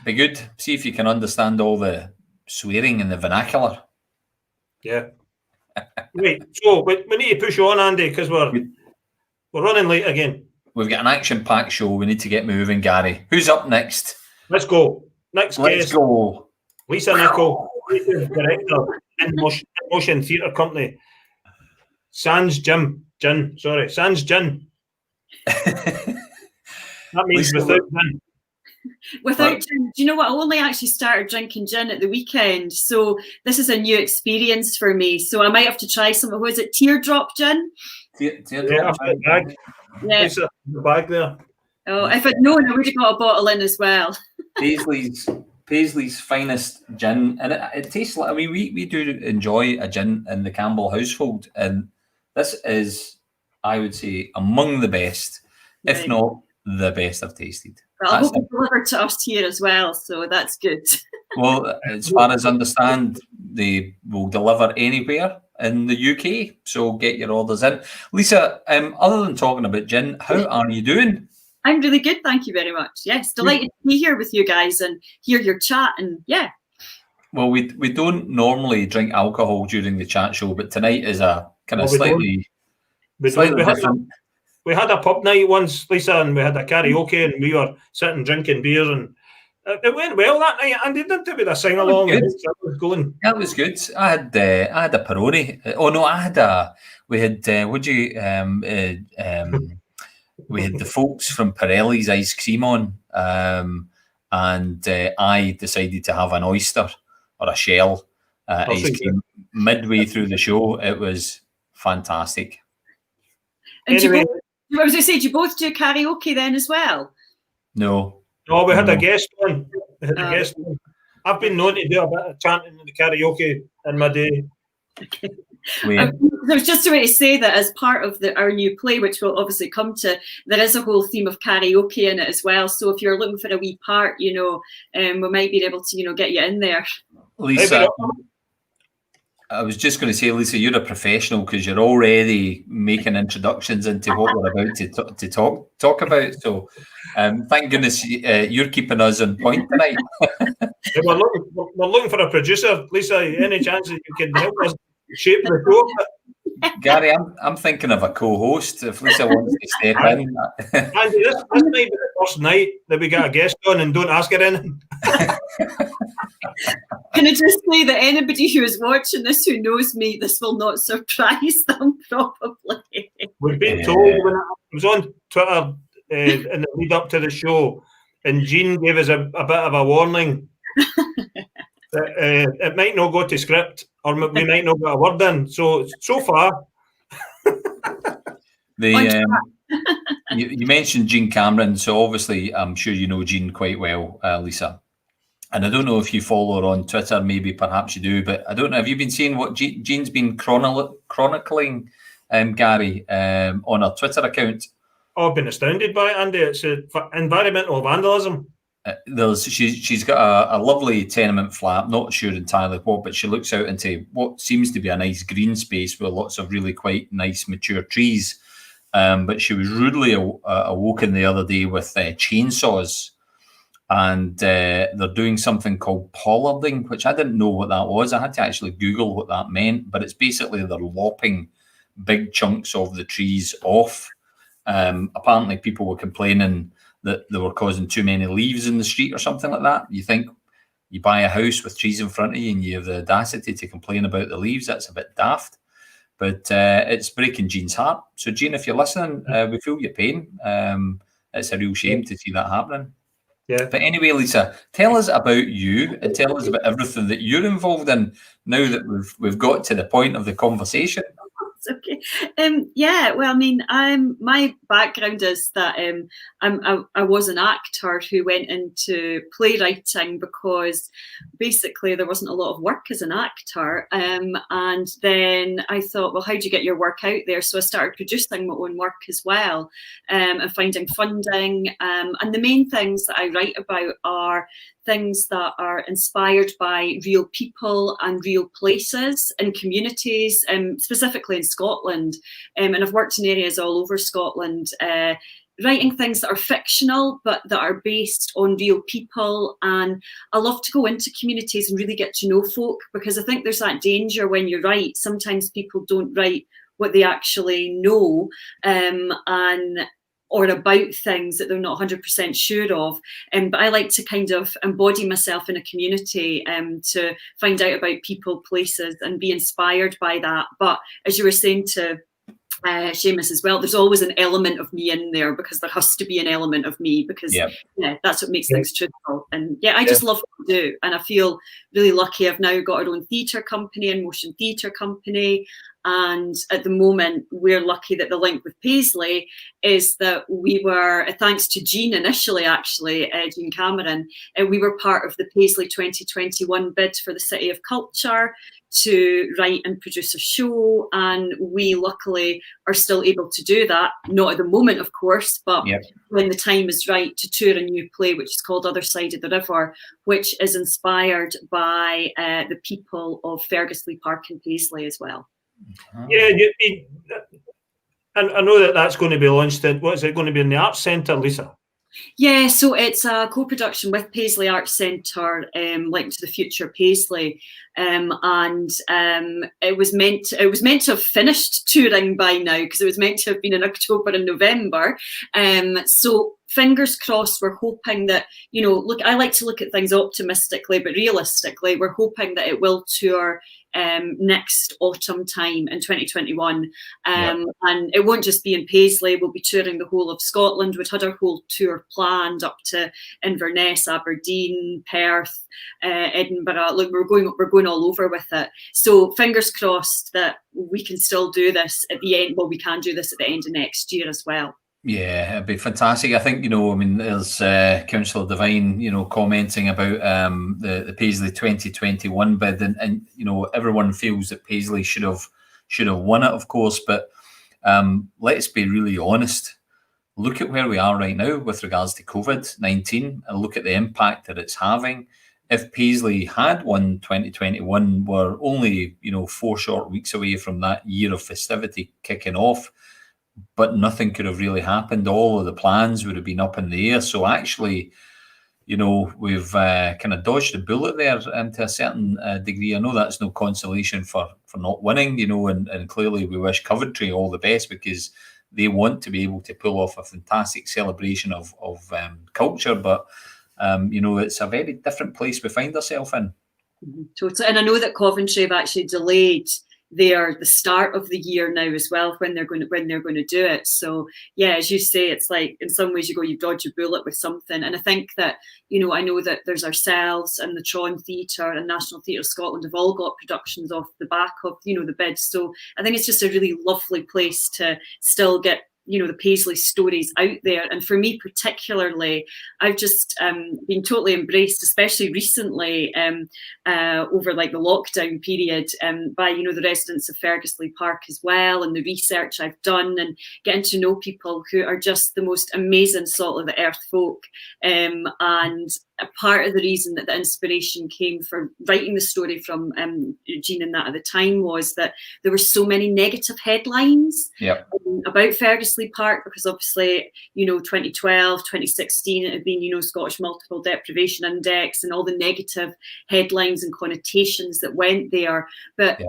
Be good. See if you can understand all the swearing in the vernacular. Yeah. Right. So we need to push on, Andy, because we're running late again. We've got an action-packed show. We need to get moving, Gary. Who's up next? Let's go. Let's go. Lisa Nichol, director in Motion Theatre Company. Sans Gin. Sans Gin. That means Lisa, without gin. Without gin. Do you know what? I only actually started drinking gin at the weekend, so this is a new experience for me. So I might have to try some. What is it? Teardrop gin? Teardrop bag. Yeah. Lisa, the bag there. Oh, if I'd known, I would have got a bottle in as well. Paisley's finest gin, and it tastes like. I mean, we do enjoy a gin in the Campbell household, and this is, I would say, among the best, if not the best I've tasted. Well, I hope it's delivered to us here as well, so that's good. Well, as far as I understand, they will deliver anywhere in the UK, so get your orders in. Lisa, other than talking about gin, how are you doing? I'm really good, thank you very much. Yes, delighted to be here with you guys and hear your chat, and yeah. Well, we don't normally drink alcohol during the chat show, but tonight is a kind of slightly different. We had a pub night once, Lisa, and we had a karaoke, and we were sitting drinking beers, and it went well that night. Andy, didn't it? With a sing along, and it was going. That was good. I had a Peroni. Oh no, we had the folks from Pirelli's ice cream on, and I decided to have an oyster or a shell ice cream midway through the show. It was fantastic. And anyway, I was going to say, do you both do karaoke then as well? No, we had a guest on. I've been known to do a bit of chanting in the karaoke in my day. Okay. I was just about to say that as part of our new play, which we'll obviously come to, there is a whole theme of karaoke in it as well. So if you're looking for a wee part, we might be able to, get you in there. Lisa, I was just going to say, Lisa, you're a professional because you're already making introductions into what we're about to talk about. So, thank goodness you're keeping us on point tonight. We're looking for a producer, Lisa. Any chance that you can help us shape the show? Gary, I'm thinking of a co-host if Lisa wants to step in. Andy, this might be the first night that we get a guest on and don't ask her anything. Can I just say that anybody who is watching this who knows me, this will not surprise them probably. We've been told when it was on Twitter in the lead up to the show, and Jean gave us a bit of a warning that it might not go to script, or we might not get a word in. So far. You mentioned Jean Cameron, so obviously I'm sure you know Jean quite well, Lisa. And I don't know if you follow her on Twitter, maybe perhaps you do, but I don't know. Have you been seeing what Jean's been chronicling, Gary, on her Twitter account? Oh, I've been astounded by it, Andy. It's environmental vandalism. She's got a lovely tenement flat, not sure entirely what, but she looks out into what seems to be a nice green space with lots of really quite nice mature trees. But she was rudely awoken the other day with chainsaws, and they're doing something called pollarding, which I didn't know what that was. I had to actually Google what that meant, but it's basically they're lopping big chunks of the trees off. Apparently people were complaining that they were causing too many leaves in the street or something like that. You think you buy a house with trees in front of you and you have the audacity to complain about the leaves, that's a bit daft. But it's breaking Jean's heart. So Jean, if you're listening, we feel your pain. It's a real shame to see that happening. Yeah. But anyway, Lisa, tell us about you and tell us about everything that you're involved in now that we've got to the point of the conversation. Okay. Yeah, well, I mean, my background is that I was an actor who went into playwriting because basically there wasn't a lot of work as an actor, and then I thought, well, how do you get your work out there? So I started producing my own work as well, and finding funding. And the main things that I write about are things that are inspired by real people and real places and communities, specifically in Scotland. And I've worked in areas all over Scotland, writing things that are fictional but that are based on real people. And I love to go into communities and really get to know folk, because I think there's that danger when you write, sometimes people don't write what they actually know, or about things that they're not 100% sure of. But I like to kind of embody myself in a community, to find out about people, places, and be inspired by that. But as you were saying to Seamus as well, there's always an element of me in there, because there has to be an element of me, because that's what makes things truthful. And I just love what I do, and I feel really lucky. I've now got our own theatre company and motion theatre company, and at the moment we're lucky that the link with Paisley is that we were, thanks to Jean initially, actually, Jean Cameron, we were part of the Paisley 2021 bid for the City of Culture to write and produce a show, and we luckily are still able to do that. Not at the moment, of course, but when the time is right, to tour a new play which is called Other Side of the River, which is inspired by the people of Fergusley Park in Paisley as well. Yeah, and I know that that's going to be launched in, what is it going to be, in the Arts Centre, Lisa? Yeah, so it's a co-production with Paisley Arts Centre, linked to the future Paisley, and it was meant to have finished touring by now, because it was meant to have been in October and November. So fingers crossed, we're hoping that, look, I like to look at things optimistically but realistically. We're hoping that it will tour next autumn time in 2021, and it won't just be in Paisley. We'll be touring the whole of Scotland. We'd had our whole tour planned up to Inverness, Aberdeen, Perth, Edinburgh. Look, we're going all over with it. So fingers crossed that we can still do this at the end. Well, we can do this at the end of next year as well. Yeah, it'd be fantastic. I think, there's Councillor Devine, commenting about the Paisley 2021 bid, and everyone feels that Paisley should have won it, of course. But let's be really honest. Look at where we are right now with regards to COVID-19, and look at the impact that it's having. If Paisley had won 2021, we're only 4 short weeks away from that year of festivity kicking off. But nothing could have really happened. All of the plans would have been up in the air. So actually, we've kind of dodged a bullet there, to a certain degree. I know that's no consolation for not winning, and clearly we wish Coventry all the best, because they want to be able to pull off a fantastic celebration of culture. But, it's a very different place we find ourselves in. Totally. And I know that Coventry have actually delayed the start of the year now as well, when they're going to do it. So as you say, it's like, in some ways you dodge a bullet with something. And I think that, I know that there's ourselves and the Tron Theatre and National Theatre of Scotland have all got productions off the back of, the bid. So I think it's just a really lovely place to still get the Paisley stories out there. And for me particularly, I've just been totally embraced, especially recently, over like the lockdown period, by the residents of Fergusley Park as well, and the research I've done, and getting to know people who are just the most amazing salt of the earth folk. And a part of the reason that the inspiration came for writing the story from Jean and that at the time was that there were so many negative headlines about Fergusley Park, because obviously 2012, 2016 it had been Scottish Multiple Deprivation Index and all the negative headlines and connotations that went there. But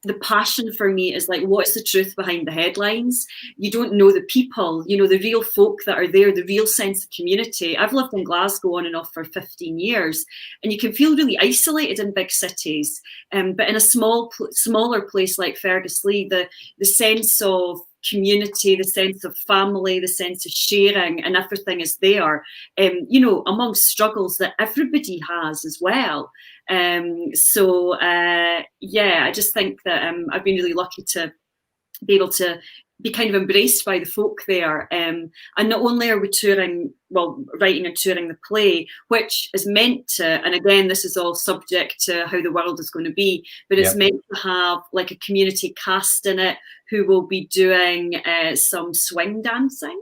the passion for me is like, what's the truth behind the headlines? You don't know the people, the real folk that are there, the real sense of community. I've lived in Glasgow on and off for 15 years, and you can feel really isolated in big cities. But in a smaller place like Fergusley, the sense of community, the sense of family, the sense of sharing, and everything is there, amongst struggles that everybody has as well. I just think that I've been really lucky to be able to be kind of embraced by the folk there. And not only are we writing and touring the play, which is meant to, and again, this is all subject to how the world is going to be, but it's meant to have like a community cast in it who will be doing some swing dancing.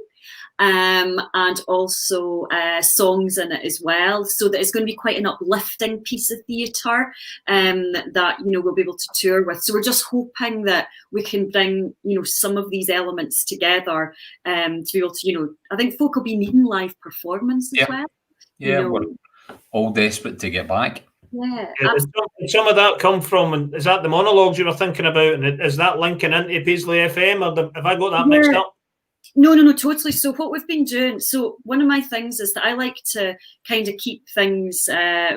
And also songs in it as well, so that it's going to be quite an uplifting piece of theatre that we'll be able to tour with. So we're just hoping that we can bring some of these elements together to be able to I think folk will be needing live performance as well. Yeah, we're all desperate to get back. Yeah, did some of that come from, and is that the monologues you were thinking about, and is that linking into Paisley FM, or have I got that mixed up? No, totally. So what we've been doing, so one of my things is that I like to kind of keep things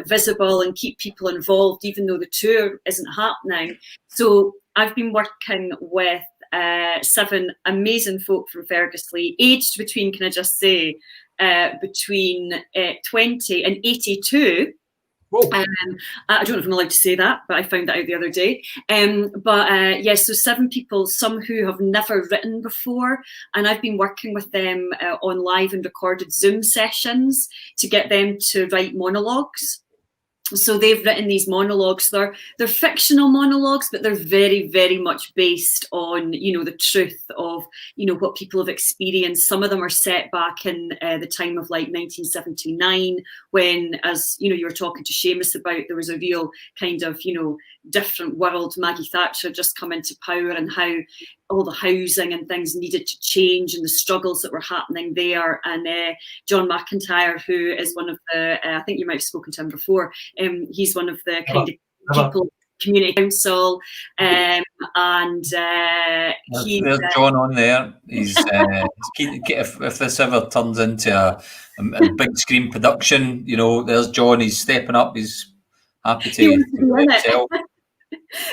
visible and keep people involved, even though the tour isn't happening. So I've been working with 7 amazing folk from Fergusley, aged between, can I just say, between 20 and 82. I don't know if I'm allowed to say that, but I found that out the other day. So 7 people, some who have never written before, and I've been working with them on live and recorded Zoom sessions to get them to write monologues. So they've written these monologues. They're fictional monologues, but they're very, very much based on, the truth of, what people have experienced. Some of them are set back in the time of like 1979, when, as you were talking to Seamus about, there was a real kind of, different world. Maggie Thatcher just come into power, and how all the housing and things needed to change, and the struggles that were happening there. And John McIntyre, who is one of the, I think you might have spoken to him before, he's one of the kind of people, community council, and there's John on there. He's keen to, if this ever turns into a big screen production, there's John. He's stepping up. He's happy to excel.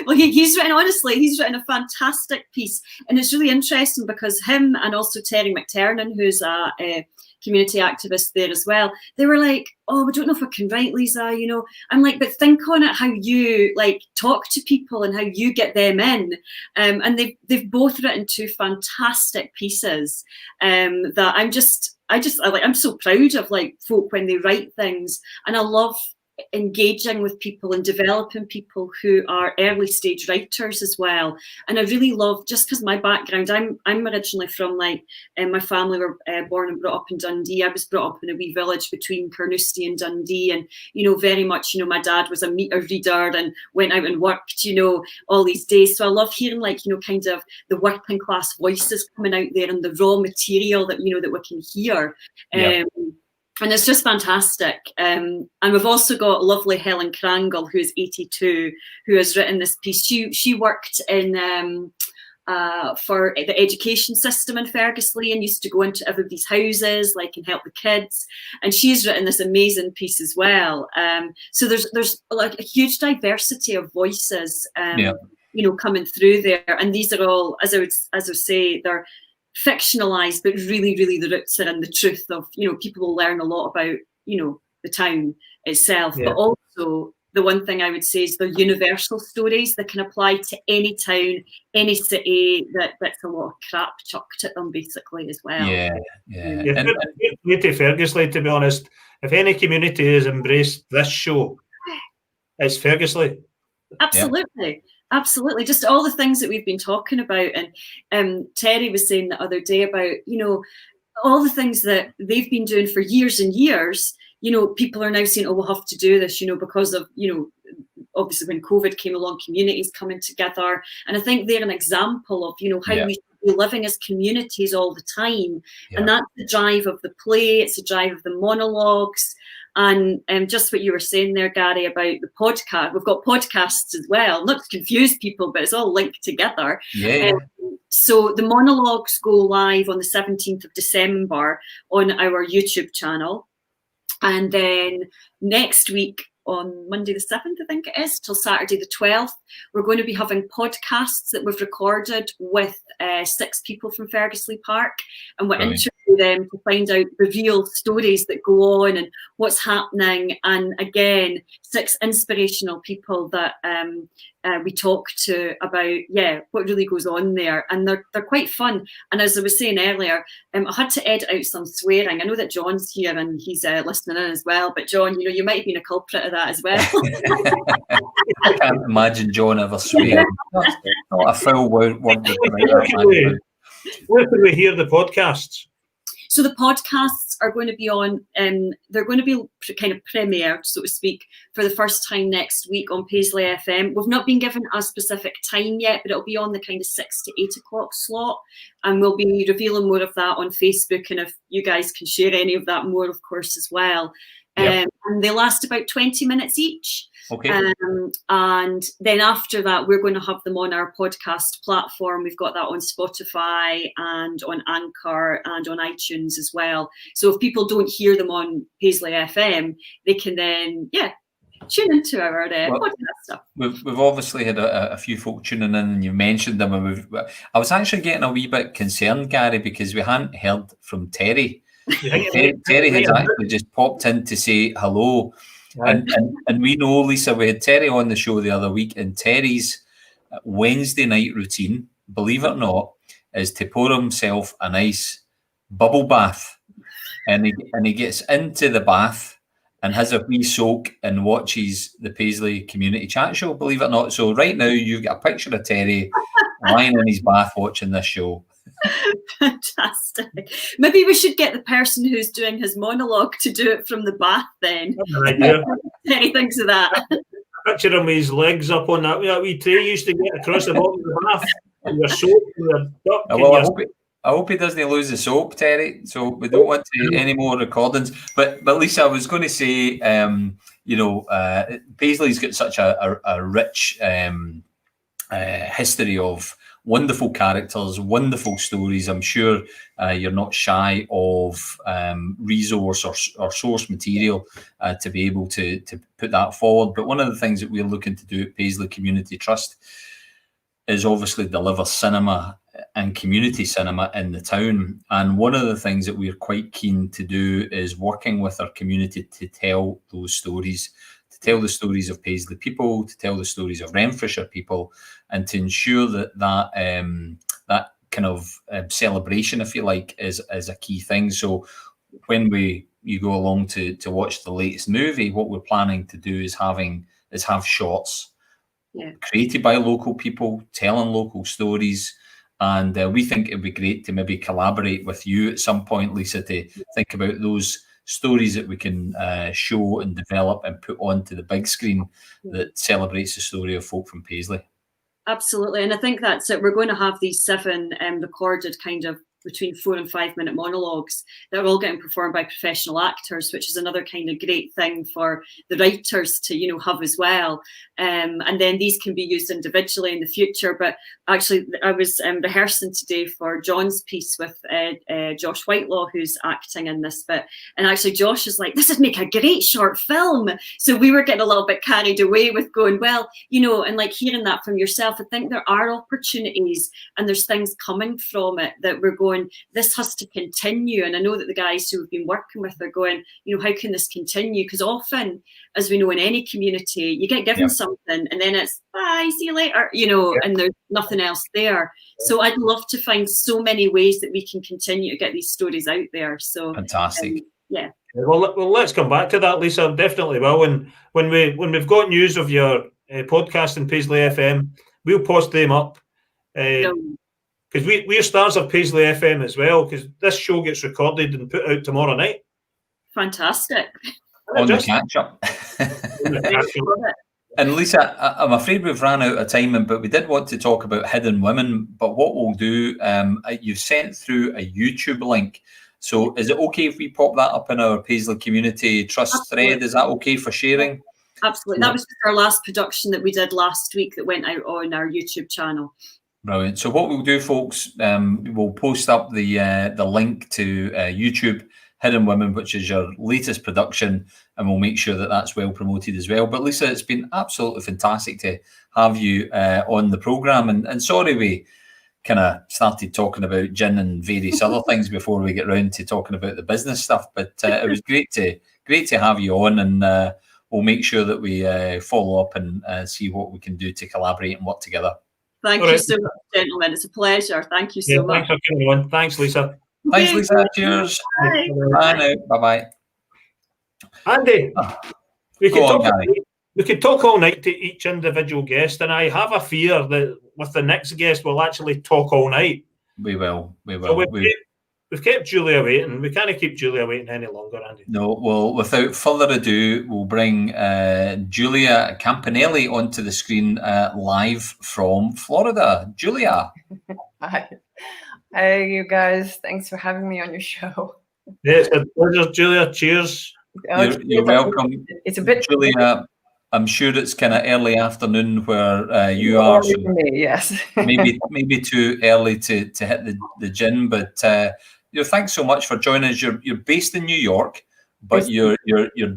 Well, he's written a fantastic piece, and it's really interesting because him and also Terry McTernan, who's a community activist there as well, they were like, oh, we don't know if we can write, Lisa, I'm like, but think on it, how you like talk to people and how you get them in, and they've both written 2 fantastic pieces that I'm so proud of, like, folk when they write things, and I love engaging with people and developing people who are early stage writers as well. And I really love, just because my background, I'm originally from my family were born and brought up in Dundee. I was brought up in a wee village between Carnoustie and Dundee, and very much my dad was a meter reader and went out and worked all these days. So I love hearing kind of the working class voices coming out there and the raw material that that we can hear. And it's just fantastic. And we've also got lovely Helen Krangle, who's 82, who has written this piece. She worked in for the education system in Fergusley and used to go into everybody's houses, and help the kids. And she's written this amazing piece as well. So there's like a huge diversity of voices, coming through there. And these are all, as I say, they're fictionalized, but really, really the roots are in the truth of, people will learn a lot about, the town itself, but also the one thing I would say is they're universal stories that can apply to any town, any city that's a lot of crap chucked at them, basically, as well. To Fergusley, to be honest, if any community has embraced this show, it's Fergusley. Absolutely. Absolutely. Just all the things that we've been talking about. And Terry was saying the other day about, all the things that they've been doing for years and years, people are now saying, oh, we'll have to do this, because of, obviously when COVID came along, communities coming together. And I think they're an example of, how we should be living as communities all the time. And that's the drive of the play. It's the drive of the monologues. And just what you were saying there, Gary, about the podcast, we've got podcasts as well, not to confuse people, but it's all linked together. So the monologues go live on the 17th of December on our YouTube channel. And then next week, on Monday the 7th, I think it is, till Saturday the 12th, we're going to be having podcasts that we've recorded with 6 people from Fergusley Park, and we're interviewing them to find out the real stories that go on and what's happening. And again, 6 inspirational people that we talk to about what really goes on there, and they're quite fun. And as I was saying earlier, I had to edit out some swearing. I know that John's here and he's listening in as well. But John, you might have been a culprit of that as well. I can't imagine John ever swearing. Not a full word. Where can we hear the podcasts? So the podcasts are going to be on, they're going to be kind of premiered, so to speak, for the first time next week on Paisley FM. We've not been given a specific time yet, but it'll be on the kind of 6 to 8 o'clock slot. And we'll be revealing more of that on Facebook. And if you guys can share any of that more, of course, as well. And they last about 20 minutes each. Okay. And then after that, we're going to have them on our podcast platform. We've got that on Spotify and on Anchor and on iTunes as well. So if people don't hear them on Paisley FM, they can then, tune into our podcast stuff. We've obviously had a few folk tuning in, and you mentioned them. And I was actually getting a wee bit concerned, Gary, because we hadn't heard from Terry. Terry has actually just popped in to say hello. And we know, Lisa, we had Terry on the show the other week, and Terry's Wednesday night routine, believe it or not, is to pour himself a nice bubble bath. And he gets into the bath and has a wee soak and watches the Paisley Community Chat Show, believe it or not. So right now you've got a picture of Terry lying in his bath watching this show. Fantastic. Maybe we should get the person who's doing his monologue to do it from the bath then. Terry thinks of that. Picture him with his legs up on that wee tray you used to get across the bottom of the bath. And your soap and your duck. I hope he doesn't lose the soap, Terry. So we don't want any more recordings. But Lisa, I was going to say, Paisley's got such a rich history of wonderful characters, wonderful stories. I'm sure you're not shy of resource or source material to be able to put that forward. But one of the things that we're looking to do at Paisley Community Trust is obviously deliver cinema and community cinema in the town. And one of the things that we're quite keen to do is working with our community to tell those stories, to tell the stories of Paisley people, to tell the stories of Renfrewshire people, and to ensure that kind of celebration, if you like, is a key thing. So when you go along to watch the latest movie, what we're planning to do is have shots created by local people, telling local stories. And we think it'd be great to maybe collaborate with you at some point, Lisa, to think about those stories that we can show and develop and put onto the big screen that celebrates the story of folk from Paisley. Absolutely. And I think that's it. We're going to have these 7 recorded kind of between 4 and 5 minute monologues that are all getting performed by professional actors, which is another kind of great thing for the writers to, have as well. And then these can be used individually in the future. But actually, I was rehearsing today for John's piece with Josh Whitelaw, who's acting in this bit. And actually, Josh is like, this would make a great short film. So we were getting a little bit carried away with going, well, and like hearing that from yourself, I think there are opportunities and there's things coming from it that we're going, this has to continue. And I know that the guys who we've been working with are going, how can this continue? Because often, as we know, in any community, you get given something and then it's bye, see you later, and there's nothing else there. So I'd love to find so many ways that we can continue to get these stories out there. So fantastic. Well, let's come back to that, Lisa. Definitely will. And when we've got news of your podcast in Paisley FM, we'll post them up. Because we're stars of Paisley FM as well, because this show gets recorded and put out tomorrow night. Fantastic. On the catch-up. And Lisa, I'm afraid we've ran out of time, but we did want to talk about Hidden Women. But what we'll do, you've sent through a YouTube link. So is it okay if we pop that up in our Paisley Community Trust thread? Is that okay for sharing? Absolutely. That was our last production that we did last week that went out on our YouTube channel. Brilliant. So what we'll do, folks, we'll post up the link to YouTube Hidden Women, which is your latest production, and we'll make sure that that's well promoted as well. But Lisa, it's been absolutely fantastic to have you on the programme. And sorry we kind of started talking about gin and various other things before we get round to talking about the business stuff. But it was great to have you on, and we'll make sure that we follow up and see what we can do to collaborate and work together. Thank you so much, gentlemen. It's a pleasure. Thank you so much. Thanks for coming on. Thanks, Lisa. Thanks, Lisa. Cheers. Bye. Bye now. Bye-bye. Andy, we could talk all night to each individual guest, and I have a fear that with the next guest we'll actually talk all night. We will. So we've kept Julia waiting. We can't keep Julia waiting any longer, Andy. No, well, without further ado, we'll bring Julia Campanelli onto the screen live from Florida. Julia. Hi. Hey, you guys. Thanks for having me on your show. Yeah, it's a pleasure, Julia. Cheers. You're welcome. It's a bit... Julia, I'm sure it's kind of early afternoon where you are. Early for me, yes. maybe too early to hit the gym, but thanks so much for joining us. You're based in New York, but you're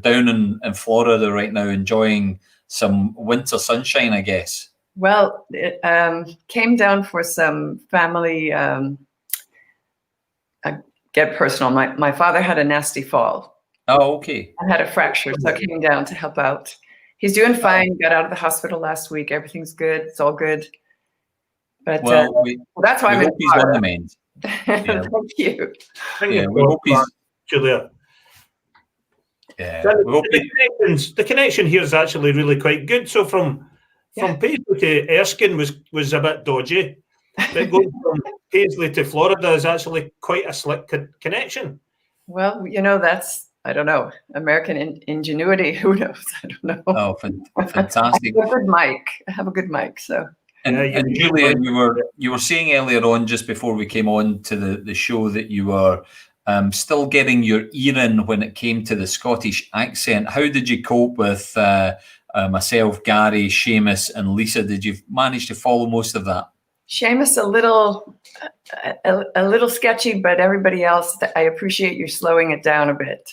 down in Florida right now, enjoying some winter sunshine, I guess. Well, it came down for some family. I get personal. My father had a nasty fall. Oh, okay. I had a fracture, so I came down to help out. He's doing fine. Got out of the hospital last week. Everything's good. It's all good. But that's why I'm in he's on the mend. Yeah. Thank you. Yeah, we hope he's Julia. Yeah, the connection here is actually really quite good. So from Paisley to Erskine was a bit dodgy, but going from Paisley to Florida is actually quite a slick connection. Well, that's, I don't know, American ingenuity. Who knows? I don't know. Oh, fantastic! I have a good mic. So. And Julia, you were saying earlier on, just before we came on to the show, that you were still getting your ear in when it came to the Scottish accent. How did you cope with myself, Gary, Seamus, and Lisa? Did you manage to follow most of that? Seamus, a little sketchy, but everybody else, I appreciate you slowing it down a bit,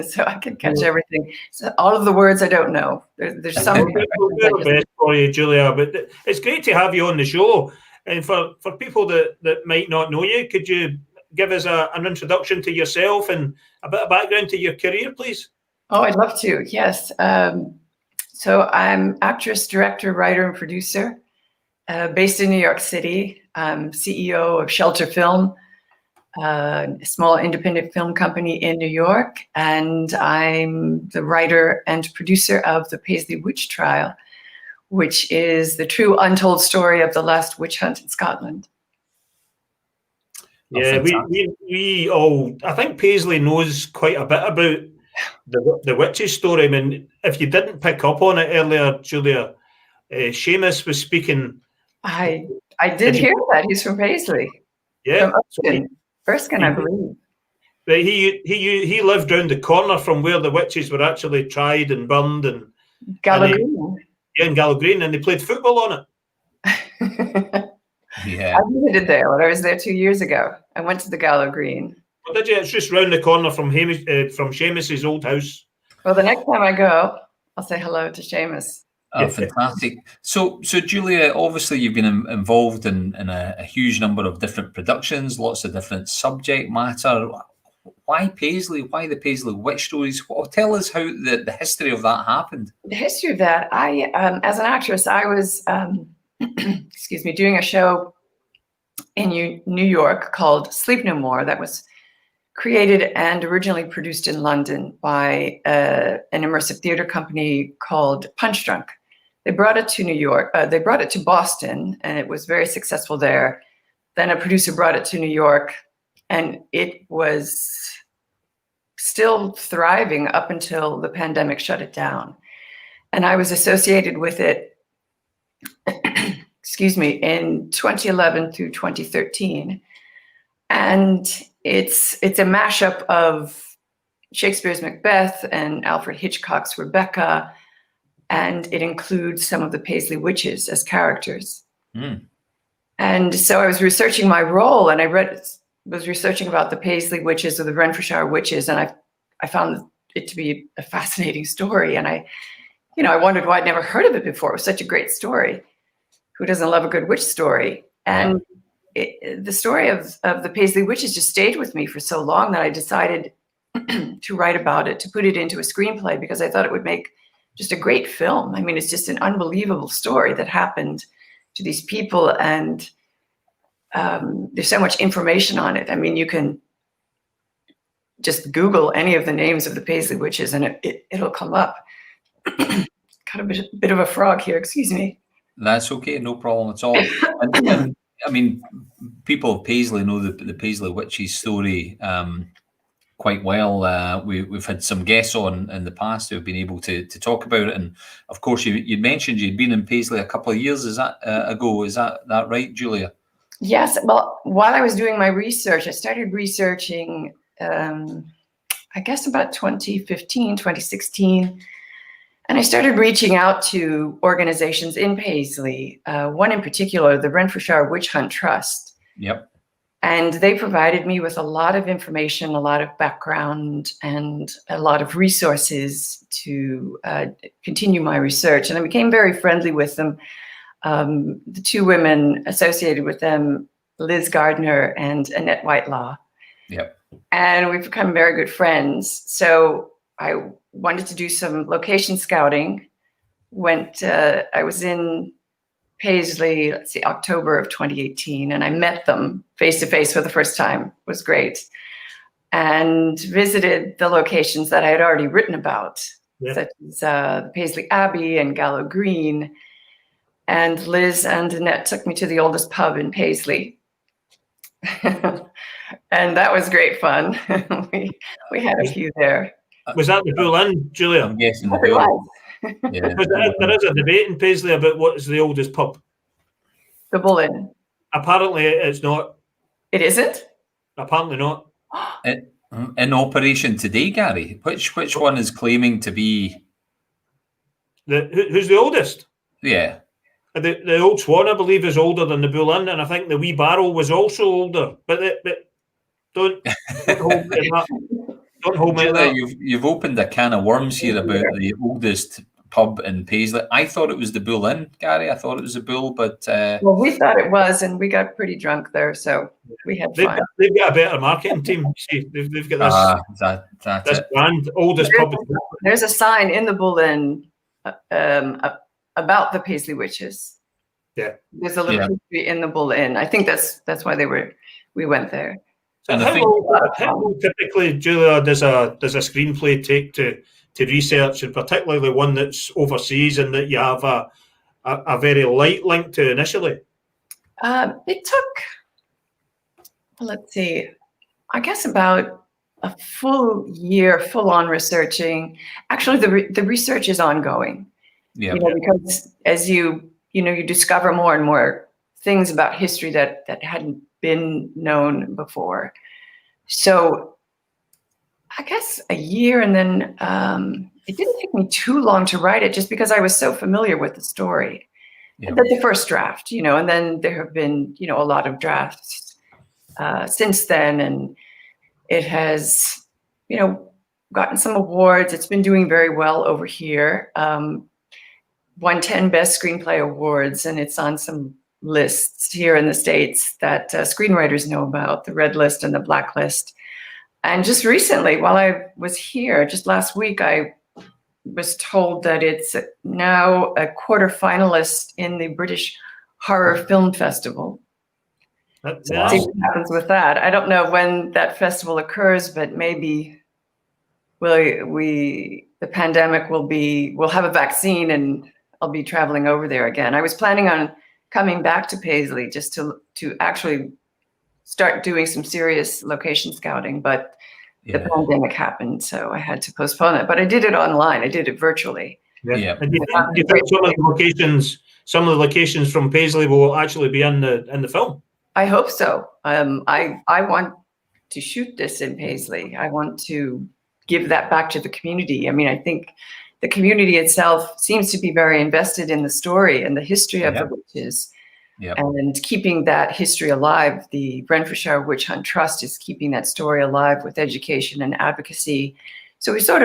so I can catch everything. So all of the words I don't know. There's some. We're best for you, Julia, but it's great to have you on the show. And for people that might not know you, could you give us an introduction to yourself and a bit of background to your career, please? Oh, I'd love to. Yes. So I'm actress, director, writer, and producer. Based in New York City. I'm CEO of Shelter Film, a small independent film company in New York, and I'm the writer and producer of the Paisley Witch Trial, which is the true untold story of the last witch hunt in Scotland. Yeah, we all, I think Paisley knows quite a bit about the witch's story. I mean, if you didn't pick up on it earlier, Julia, Seamus was speaking. I did hear that. He's from Paisley. Yeah. From Erskine, I believe. But he lived round the corner from where the witches were actually tried and burned. And Gallogreen. In Gallogreen, and they played football on it. Yeah. I visited there when I was there 2 years ago. I went to the Gallogreen. Well, did you? It's just round the corner from Seamus's old house. Well, the next time I go, I'll say hello to Seamus. Oh, fantastic. So Julia, obviously you've been involved in a huge number of different productions, lots of different subject matter. Why Paisley? Why the Paisley witch stories? Tell us how the history of that happened. The history of that, as an actress, I was, doing a show in New York called Sleep No More that was created and originally produced in London by an immersive theater company called Punch Drunk. They brought it to New York. They brought it to Boston, and it was very successful there. Then a producer brought it to New York, and it was still thriving up until the pandemic shut it down. And I was associated with it, in 2011 through 2013. And it's a mashup of Shakespeare's Macbeth and Alfred Hitchcock's Rebecca, and it includes some of the Paisley witches as characters. Mm. And so I was researching my role, and I was researching about the Paisley witches or the Renfrewshire witches, and I found it to be a fascinating story. And I wondered why I'd never heard of it before. It was such a great story. Who doesn't love a good witch story? And the story of the Paisley witches just stayed with me for so long that I decided to write about it, to put it into a screenplay, because I thought it would make just a great film. I mean, it's just an unbelievable story that happened to these people, and there's so much information on it. I mean, you can just Google any of the names of the Paisley witches and it'll come up. Got a bit of a frog here, excuse me. That's okay, no problem at all. And I mean, people of Paisley know the Paisley witches story quite well. We've had some guests on in the past who have been able to talk about it. And of course, you mentioned you'd been in Paisley a couple of years ago. Is that right, Julia? Yes. Well, while I was doing my research, I started researching, I guess about 2015, 2016. And I started reaching out to organizations in Paisley, one in particular, the Renfrewshire Witch Hunt Trust. Yep. And they provided me with a lot of information, a lot of background, and a lot of resources to continue my research. And I became very friendly with them. The two women associated with them, Liz Gardner and Annette Whitelaw. Yep. And we've become very good friends. So I wanted to do some location scouting. I was in Paisley, let's see, October of 2018, and I met them face to face for the first time. It was great. And visited the locations that I had already written about, such as the Paisley Abbey and Gallow Green. And Liz and Annette took me to the oldest pub in Paisley. And that was great fun. we had a few there. Was that the Bull Inn, Julia? I'm guessing the It Bull. was. Yeah. There is a debate in Paisley about what is the oldest pub. The Bull Inn. Apparently, it's not. It isn't? Apparently not. In operation today, Gary, which one is claiming to be? Who's the oldest? Yeah. The Old Swan, I believe, is older than the Bull Inn, and I think the Wee Barrel was also older. But don't hold me to that. Don't hold me to that. You've opened a can of worms here about the oldest pub in Paisley. I thought it was the Bull Inn, Gary. I thought it was the Bull, but well, we thought it was, and we got pretty drunk there, so we had fun. They've got a better marketing team. See, they've got this brand, oldest pub. There's a sign in the Bull Inn about the Paisley witches. Yeah, there's a little history in the Bull Inn. I think that's why we went there. So how long typically, Julia, does a screenplay take to research, and particularly one that's overseas and that you have a very light link to initially? It took, let's see, I guess about a full year, full-on researching. Actually, the research is ongoing. Yeah. Because as you discover more and more things about history that hadn't been known before. So I guess a year, and then it didn't take me too long to write it, just because I was so familiar with the story. Yeah. The first draft, and then there have been, a lot of drafts since then, and it has, gotten some awards. It's been doing very well over here. Won 10 Best Screenplay Awards, and it's on some lists here in the States that screenwriters know about, the Red List and the Black List. And just recently, while I was here, just last week, I was told that it's now a quarterfinalist in the British Horror Film Festival. Wow. See what happens with that. I don't know when that festival occurs, but maybe the pandemic we'll have a vaccine and I'll be traveling over there again. I was planning on coming back to Paisley just to actually start doing some serious location scouting, but the pandemic happened, so I had to postpone it. But I did it online. I did it virtually. Yeah. And do you think some of the locations from Paisley will actually be in the film? I hope so. I want to shoot this in Paisley. I want to give that back to the community. I mean, I think the community itself seems to be very invested in the story and the history of the witches. Yep. And keeping that history alive. The Renfrewshire Witch Hunt Trust is keeping that story alive with education and advocacy. So we've sort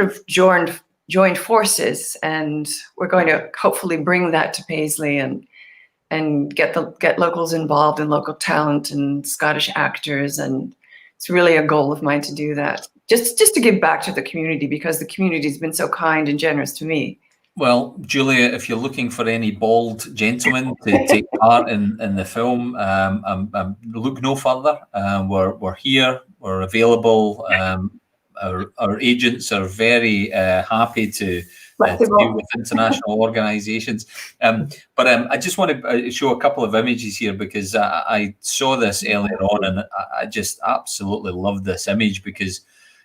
of joined forces, and we're going to hopefully bring that to Paisley and get locals involved, and local talent and Scottish actors, and it's really a goal of mine to do that. just to give back to the community, because the community's been so kind and generous to me. Well, Julia, if you're looking for any bald gentlemen to take part in the film, look no further. We're here. We're available. Our agents are very happy to deal with international organisations. But I just want to show a couple of images here, because I saw this earlier on, and I just absolutely love this image, because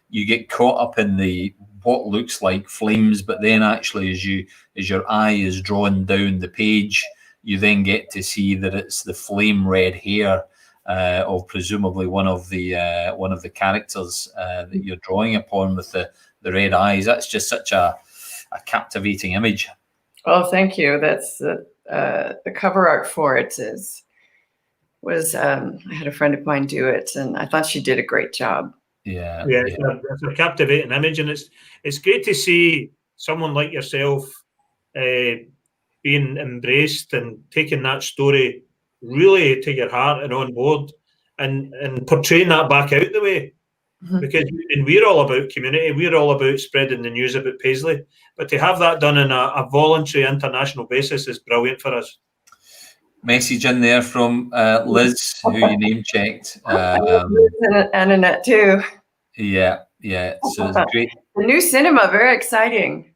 you get caught up in the what looks like flames, but then actually as your eye is drawn down the page, you then get to see that it's the flame red hair of presumably one of the characters that you're drawing upon, with the red eyes. That's just such a captivating image. Oh, thank you. That's the cover art for it was I had a friend of mine do it, and I thought she did a great job. Yeah. It's a captivating image, and it's great to see someone like yourself being embraced and taking that story really to your heart and on board, and portraying that back out the way. Because we're all about community, we're all about spreading the news about Paisley, but to have that done on a voluntary international basis is brilliant for us. Message in there from Liz, who you name checked. And Annette too. Yeah. So it's great. The new cinema, very exciting.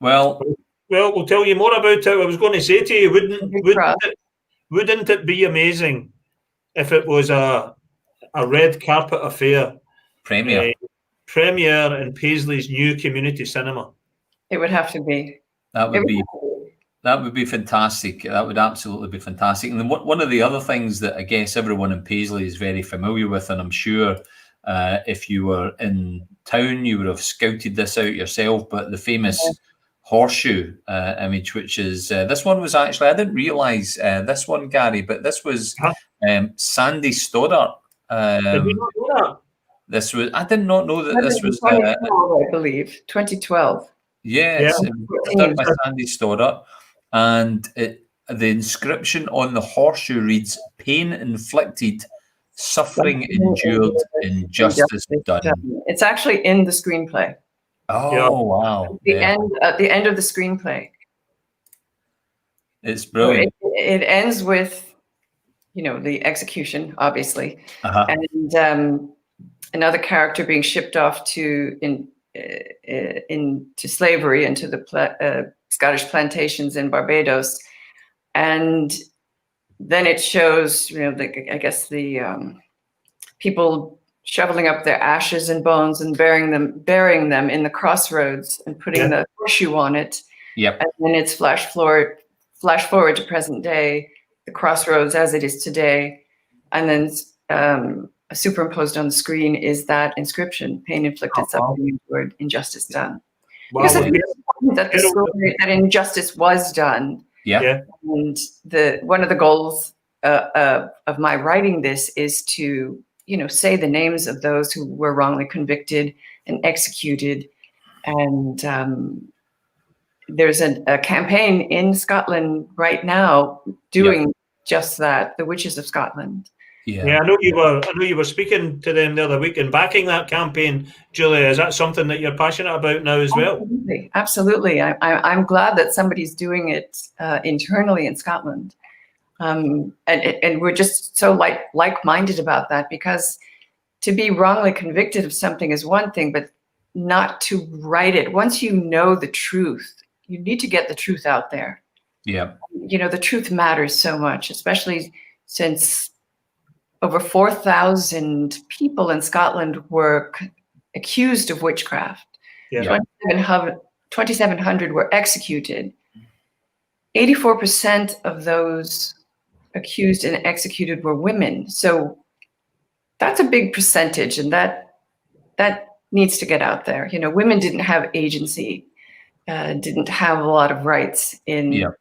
Well, we'll tell you more about it. I was going to say to you, wouldn't it be amazing if it was a red carpet affair premiere in Paisley's new community cinema? It would have to be. That would be fantastic. That would absolutely be fantastic. And then one of the other things that I guess everyone in Paisley is very familiar with, and I'm sure if you were in town, you would have scouted this out yourself, but the famous horseshoe image, which is, this one was actually, I didn't realise this one, Gary, but this was Sandy Stoddart. Did we not know that? This was, I did not know that this was... 2012, I believe, 2012. Yes, done by Sandy Stoddart. And the inscription on the horseshoe reads, "Pain inflicted, suffering endured, injustice done." It's actually in the screenplay. Oh, wow. At the end of the screenplay. It's brilliant. So it ends with, the execution, obviously. And another character being shipped off into slavery, into the Scottish plantations in Barbados. And then it shows, the people shoveling up their ashes and bones and burying them in the crossroads and putting the horseshoe on it. Yep. And then it's flash forward to present day, the crossroads as it is today. And then superimposed on the screen is that inscription: "Pain inflicted, suffering endured, injustice done." Wow. Because it's important that injustice was done. Yeah. And one of the goals of my writing this is to, say the names of those who were wrongly convicted and executed. And there's a campaign in Scotland right now doing just that, the Witches of Scotland. Yeah, I know you were speaking to them the other week and backing that campaign, Julia. Is that something that you're passionate about now as well? Absolutely. I'm glad that somebody's doing it internally in Scotland, and we're just so like-minded about that, because to be wrongly convicted of something is one thing, but not to write it. Once you know the truth, you need to get the truth out there. Yeah, the truth matters so much, especially since over 4,000 people in Scotland were accused of witchcraft. Yeah. 2,700 were executed. 84% of those accused and executed were women. So that's a big percentage, and that needs to get out there. Women didn't have agency, didn't have a lot of rights in the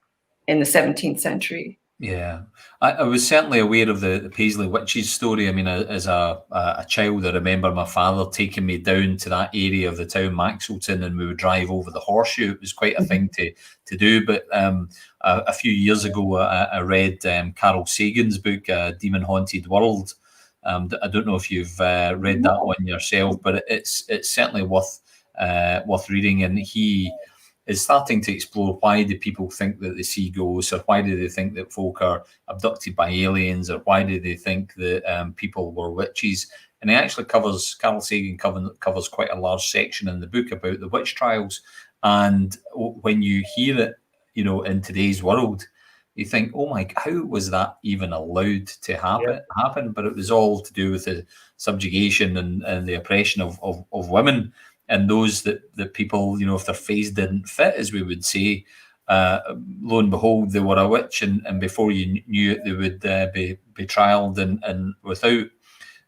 17th century. Yeah, I was certainly aware of the Paisley witches story. I mean, as a child, I remember my father taking me down to that area of the town, Maxwellton, and we would drive over the horseshoe. It was quite a thing to do. But a few years ago, I read Carl Sagan's book, Demon Haunted World, I don't know if you've read that one yourself, but it's certainly worth reading. And he is starting to explore, why do people think that they see ghosts, or why do they think that folk are abducted by aliens, or why do they think that people were witches. And he actually covers, Carl Sagan covers quite a large section in the book about the witch trials. And when you hear it, in today's world, you think, oh my, how was that even allowed to happen? But it was all to do with the subjugation and the oppression of women, and those that people, if their face didn't fit, as we would say, lo and behold, they were a witch, and before you knew it, they would be trialed and without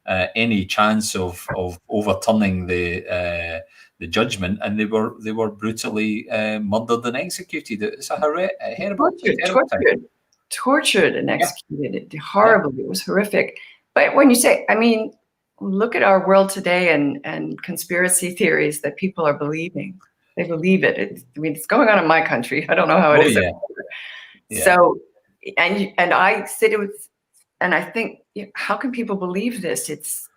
any chance of overturning the judgment, and they were brutally murdered and executed. It's a horrible, tortured and executed horribly. It was horrific. But when you say, I mean, look at our world today and conspiracy theories that people are believing. They believe it. It's going on in my country. I don't know how it is. Yeah. So, and I sit with, and I think, how can people believe this? It's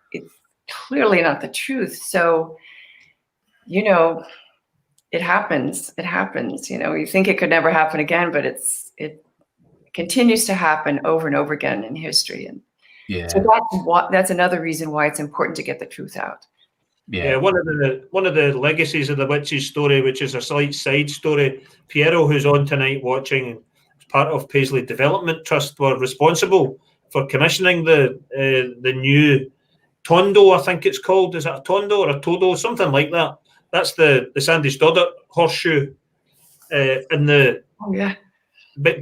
clearly not the truth. So, it happens. It happens. You think it could never happen again, but it continues to happen over and over again in history. And so that's another reason why it's important to get the truth out. Yeah, one of the legacies of the witches story, which is a slight side story, Piero, who's on tonight watching, as part of Paisley Development Trust, were responsible for commissioning the new Tondo, I think it's called. Is it a Tondo or a Todo? Something like that. That's the Sandy Stoddart horseshoe. But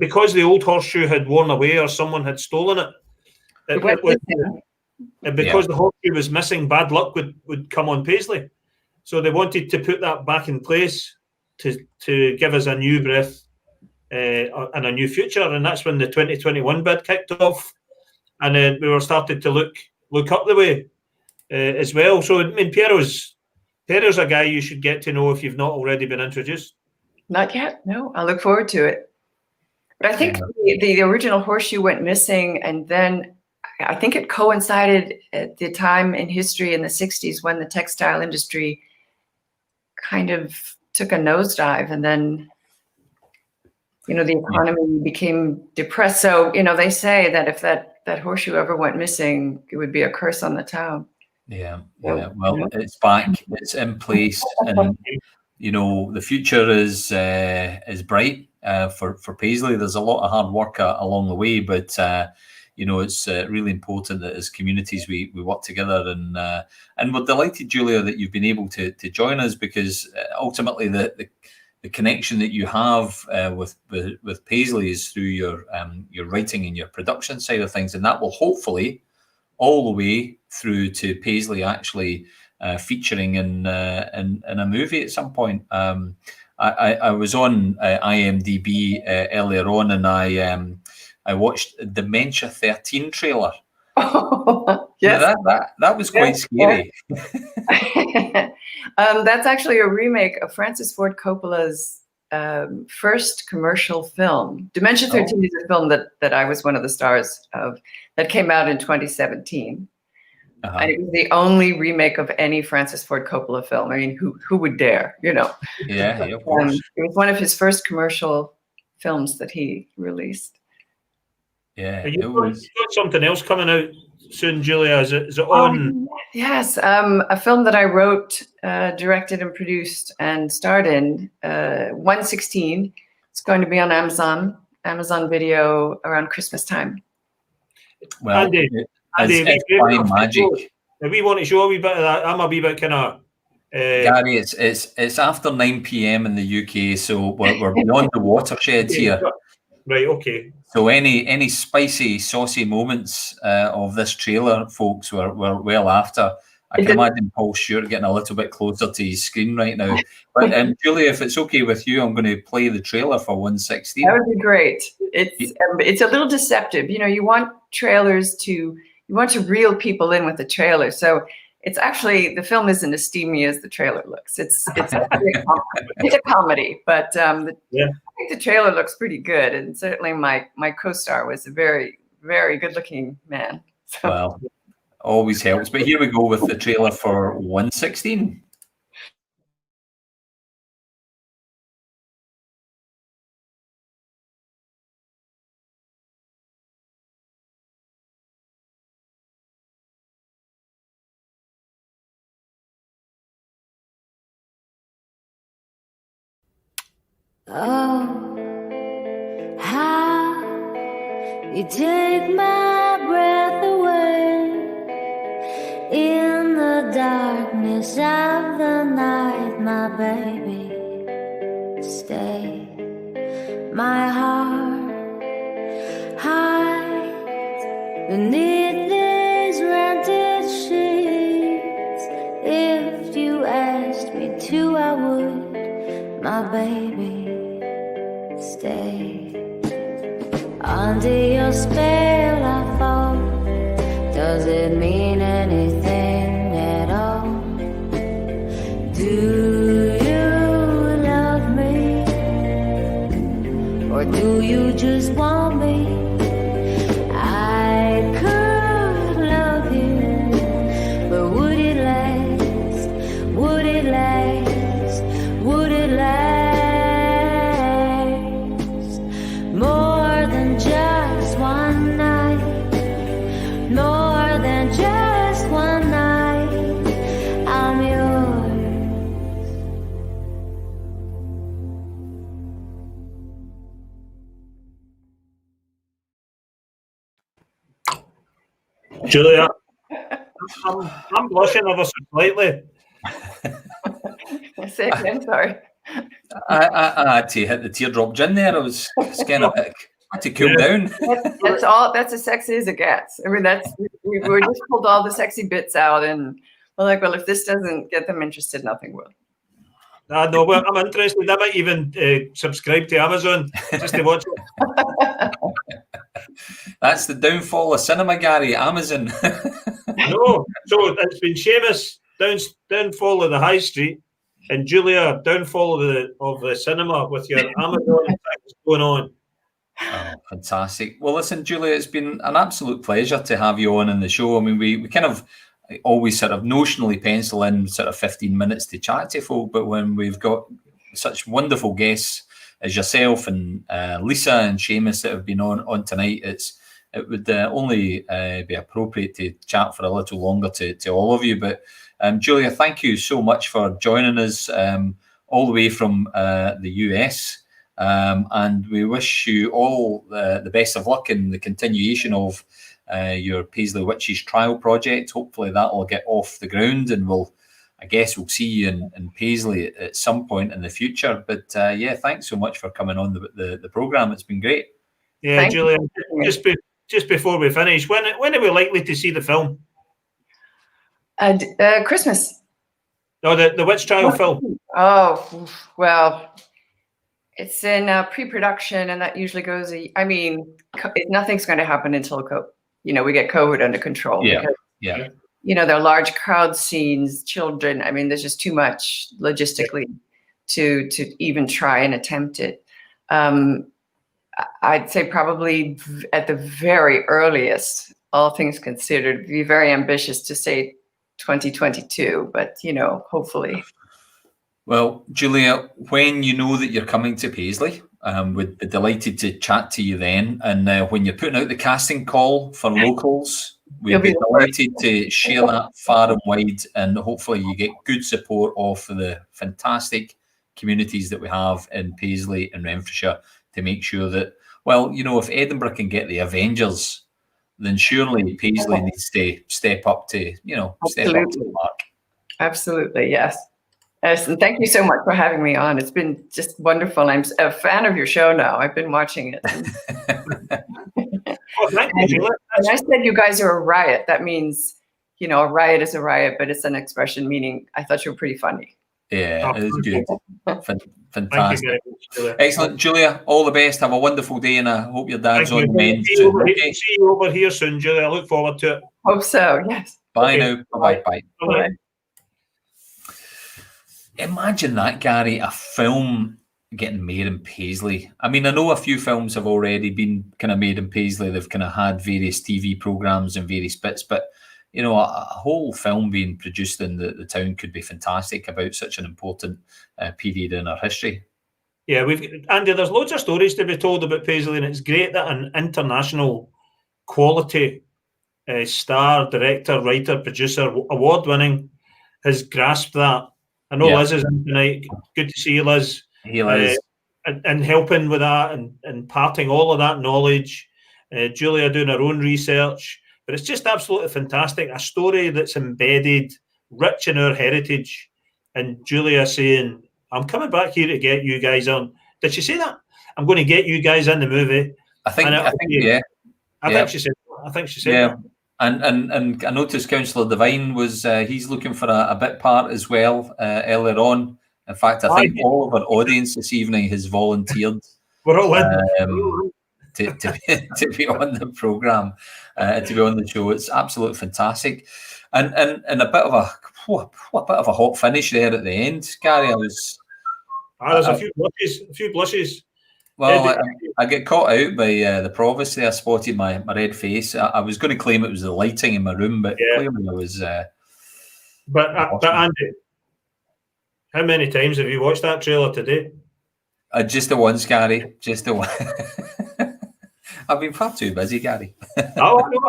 because the old horseshoe had worn away or someone had stolen it, because the horseshoe was missing, bad luck would come on Paisley. So they wanted to put that back in place to give us a new breath and a new future. And that's when the 2021 bid kicked off. And then we were started to look up the way as well. So, I mean, Piero's a guy you should get to know if you've not already been introduced. Not yet. No, I look forward to it. But I think the original horseshoe went missing, and then I think it coincided at the time in history in the 60s when the textile industry kind of took a nosedive, and then, the economy became depressed. So, they say that if that horseshoe ever went missing, it would be a curse on the town. Yeah. Well, it's back, it's in place, and the future is bright for Paisley. There's a lot of hard work along the way, but it's really important that as communities we work together, and we're delighted, Julia, that you've been able to join us, because ultimately the connection that you have with Paisley is through your writing and your production side of things, and that will hopefully all the way through to Paisley actually featuring in a movie at some point. I was on IMDb earlier on, and I watched Dementia 13 trailer. Oh, yes. That was quite scary. That's actually a remake of Francis Ford Coppola's first commercial film. Dementia 13 is a film that I was one of the stars of, that came out in 2017. And it was the only remake of any Francis Ford Coppola film. I mean, who would dare, Yeah, of course. It was one of his first commercial films that he released. Yeah, you've got something else coming out soon, Julia. Is it on? Yes, a film that I wrote, directed, and produced and starred in. 116. It's going to be on Amazon Video around Christmas time. Well, Andy, it's fine magic. We want to show a wee bit of that. I'm a wee bit kind of. Gary, it's after 9 p.m. in the UK, so we're beyond the watersheds here. Right. Okay. So any spicy, saucy moments of this trailer, folks, we're well after. I can imagine Paul Stewart getting a little bit closer to his screen right now. But Julia, if it's okay with you, I'm going to play the trailer for 116. That would be great. It's a little deceptive. You want trailers you want to reel people in with the trailer. So it's actually, the film isn't as steamy as the trailer looks. It's a comedy, but I think the trailer looks pretty good, and certainly my co-star was a very, very good-looking man. So. Well, Always helps. But here we go with the trailer for 116. Oh, how you take my breath away in the darkness of the night, my baby. Stay, my heart hides beneath these rented sheets. If you asked me to, I would, my baby. Stay under your spell, I fall. Does it mean anything at all? Do you love me, or do you just want me? I could love you, but would it last? Would it last? Would it last? More than just one night, more than just one night, I'm yours. Julia, I'm blushing ever so slightly. Say again, sorry. I had to hit the teardrop gin there. I was getting a bit. I had to cool down. That's all. That's as sexy as it gets. I mean, we just pulled all the sexy bits out, and we're like, well, if this doesn't get them interested, nothing will. No, well, I'm interested. I might even subscribe to Amazon just to watch it. That's the downfall of cinema, Gary. Amazon. No, so it's been Seamus, downfall of the high street, and Julia, downfall of the cinema with your Amazon things going on. Oh, fantastic. Well, listen, Julia, it's been an absolute pleasure to have you on in the show. I mean, we kind of always sort of notionally pencil in sort of 15 minutes to chat to folk, but when we've got such wonderful guests as yourself and Lisa and Seamus that have been on tonight, it would only be appropriate to chat for a little longer to all of you. But Julia, thank you so much for joining us all the way from the US. And we wish you all the best of luck in the continuation of your Paisley Witches trial project. Hopefully that will get off the ground, and we'll see you in Paisley at some point in the future. But yeah, thanks so much for coming on the programme. It's been great. Yeah, Thank Julia, you. just before we finish, when are we likely to see the film? Christmas. No, the witch trial film. Oh, well, it's in pre-production, and that usually goes. I mean, nothing's going to happen until we get COVID under control. Yeah, because, yeah. There are large crowd scenes, children. I mean, there's just too much logistically to even try and attempt it. I'd say probably at the very earliest, all things considered, be very ambitious to say 2022, but hopefully. Well, Julia, when you know that you're coming to Paisley, we'd be delighted to chat to you then. And when you're putting out the casting call for locals, we'd be delighted to share that far and wide. And hopefully you get good support of the fantastic communities that we have in Paisley and Renfrewshire to make sure that, if Edinburgh can get the Avengers, then surely Paisley needs to step up to the mark. Absolutely, yes. Yes, and thank you so much for having me on. It's been just wonderful. I'm a fan of your show now. I've been watching it. Oh, thank you, Julia. And I said you guys are a riot. That means, a riot is a riot, but it's an expression meaning I thought you were pretty funny. Yeah, it is good. Fantastic. Thank you very much, Julia. Excellent. Julia, all the best. Have a wonderful day, and I hope your dad's Thank on you. the mend See soon. Okay. see you over here soon, Julia. I look forward to it. Hope so, yes. Bye Okay. now. Bye-bye. Bye. Bye. Imagine that, Gary, a film getting made in Paisley. I mean, I know a few films have already been kind of made in Paisley. They've kind of had various TV programs and various bits, but you know, a whole film being produced in the town could be fantastic about such an important period in our history. Yeah, Andy, there's loads of stories to be told about Paisley, and it's great that an international quality star, director, writer, producer, award-winning has grasped that. I know Liz is in tonight. Good to see you, Liz. Hey, Liz. And helping with that and imparting all of that knowledge. Julia doing her own research. But it's just absolutely fantastic. A story that's embedded, rich in our heritage. And Julia saying, I'm coming back here to get you guys on. Did she say that? I'm going to get you guys in the movie. I think she said that. And I noticed Councillor Devine was he's looking for a bit part as well earlier on. In fact, I think all of our audience this evening has volunteered. We're all in. To be on the programme, to be on the show. It's absolutely fantastic, and a bit of a hot finish there at the end, Gary. There's a few blushes. Well, I get caught out by the provost there. Spotted my red face. I was going to claim it was the lighting in my room, but clearly I was. But Andy, how many times have you watched that trailer today? Just the once, Gary. Just the one. I've been far too busy, Gary. Oh, no,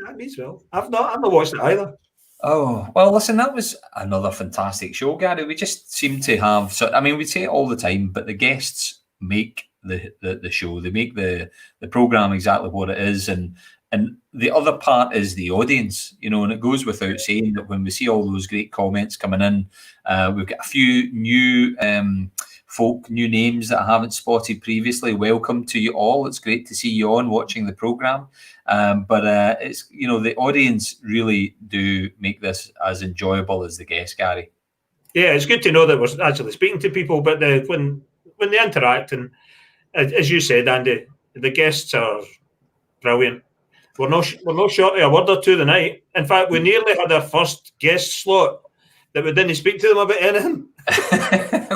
I mean, well, I've not watched it either. Oh, well, listen, that was another fantastic show, Gary. We just seem to have, we say it all the time, but the guests make the show. They make the programme exactly what it is. And the other part is the audience, you know, and it goes without saying that when we see all those great comments coming in, we've got a few new folk, new names that I haven't spotted previously. Welcome to you all. It's great to see you on watching the programme. But it's, you know, the audience really do make this as enjoyable as the guests, Gary. Yeah, it's good to know that we're actually speaking to people, but when they interact, and as you said, Andy, the guests are brilliant. We're not short of a word or two tonight. In fact, we nearly had our first guest slot that we didn't speak to them about anything.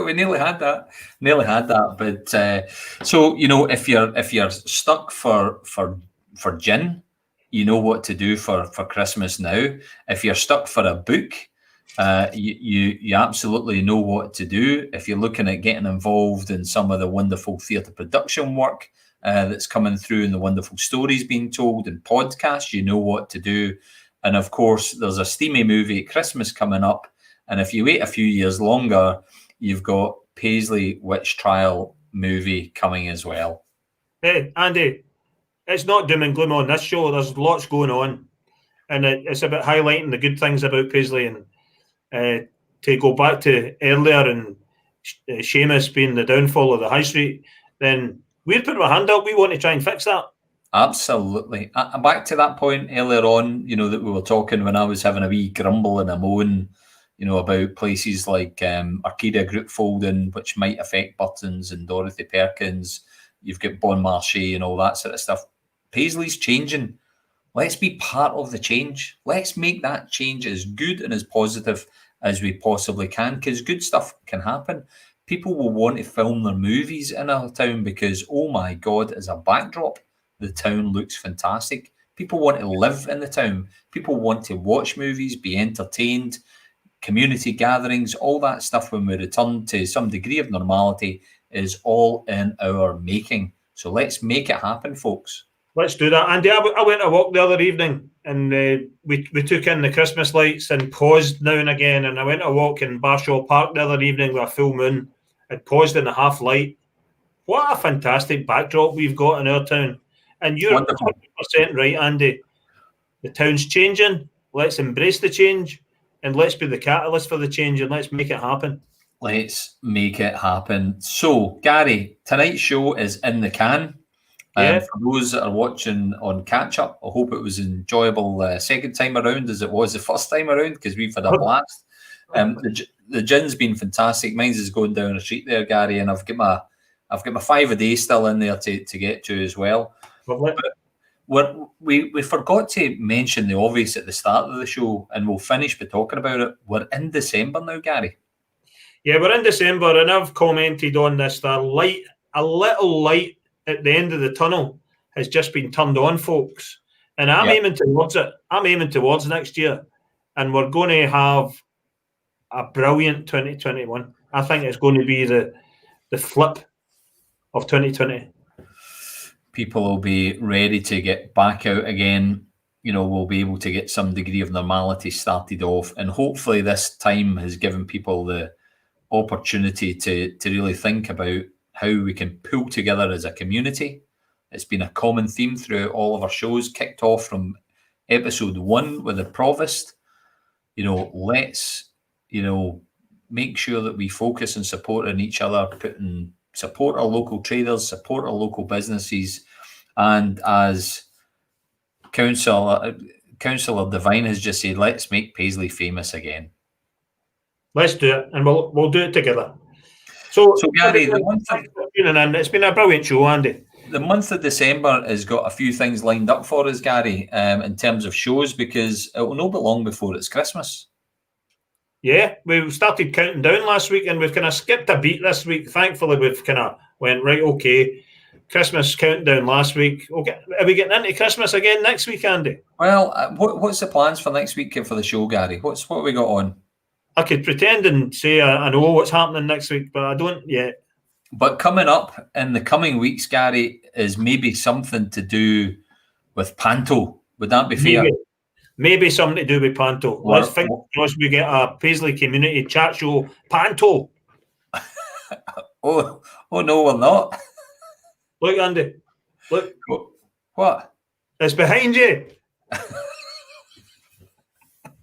We nearly had that. But so, you know, if you're stuck for gin, you know what to do for Christmas now. If you're stuck for a book, you absolutely know what to do. If you're looking at getting involved in some of the wonderful theatre production work that's coming through and the wonderful stories being told and podcasts, you know what to do. And of course, there's a steamy movie at Christmas coming up. And if you wait a few years longer, you've got Paisley Witch Trial movie coming as well. Hey, Andy, it's not doom and gloom on this show. There's lots going on. And it's about highlighting the good things about Paisley. And to go back to earlier and Seamus being the downfall of the high street, then we're putting our hand up. We want to try and fix that. Absolutely. Back to that point earlier on, you know, that we were talking when I was having a wee grumble and a moan, you know, about places like Arcadia Group folding, which might affect Burton's and Dorothy Perkins. You've got Bon Marché and all that sort of stuff. Paisley's changing. Let's be part of the change. Let's make that change as good and as positive as we possibly can, because good stuff can happen. People will want to film their movies in our town because, oh my God, as a backdrop, the town looks fantastic. People want to live in the town. People want to watch movies, be entertained, community gatherings, all that stuff when we return to some degree of normality is all in our making. So let's make it happen, folks. Let's do that. Andy, I went a walk the other evening and we took in the Christmas lights and paused now and again. And I went a walk in Barshaw Park the other evening with a full moon. I'd paused in the half light. What a fantastic backdrop we've got in our town. And you're 100% right, Andy. The town's changing. Let's embrace the change and let's be the catalyst for the change and let's make it happen. Let's make it happen. So, Gary, tonight's show is in the can. Yeah. For those that are watching on catch-up, I hope it was enjoyable second time around as it was the first time around, because we've had a blast. The gin's been fantastic. Mine's is going down a treat there, Gary, and I've got my 5 a day still in there to get to as well. But we forgot to mention the obvious at the start of the show, and we'll finish by talking about it. We're in December now, Gary. Yeah, we're in December, and I've commented on this. A little light at the end of the tunnel has just been turned on, folks. and I'm aiming towards it. I'm aiming towards next year, and we're going to have a brilliant 2021. I think it's going to be the flip of 2020. People will be ready to get back out again. We'll be able to get some degree of normality started off, and hopefully this time has given people the opportunity to really think about how we can pull together as a community. It's been a common theme throughout all of our shows, kicked off from episode 1 with the Provost. Let's make sure that we focus on supporting each other, support our local traders, support our local businesses, and as Councillor Devine has just said, let's make Paisley famous again. Let's do it, and we'll do it together. So Gary, it's been a brilliant show, Andy. The month of December has got a few things lined up for us, Gary, in terms of shows, because it will not be long before it's Christmas. Yeah, we started counting down last week, and we've kind of skipped a beat this week. Thankfully, we've kind of went, right, okay, Christmas countdown last week. Okay, are we getting into Christmas again next week, Andy? Well, what's the plans for next week for the show, Gary? What have we got on? I could pretend and say I know what's happening next week, but I don't yet. But coming up in the coming weeks, Gary, is maybe something to do with Panto. Would that be fair? Maybe something to do with Panto. Let's think once we get a Paisley community chat show, Panto. Oh no, we're not. Look, Andy. Look. What? It's behind you.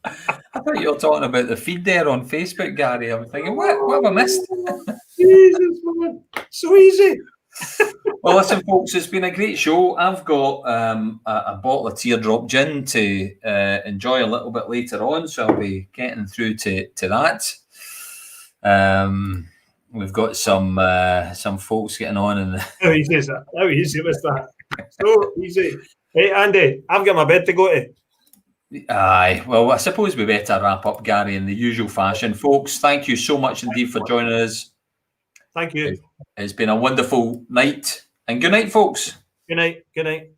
I thought you were talking about the feed there on Facebook, Gary. I'm thinking, what have I missed? Jesus, man. So easy. Well, listen, folks, it's been a great show. I've got a bottle of Teardrop Gin to enjoy a little bit later on, so I'll be getting through to that. We've got some folks getting on. How easy is that? How easy was that? So easy. Hey, Andy, I've got my bed to go to. Aye, well, I suppose we better wrap up, Gary, in the usual fashion. Folks, thank you so much indeed for joining us. Thank you. It's been a wonderful night. And good night, folks. Good night. Good night.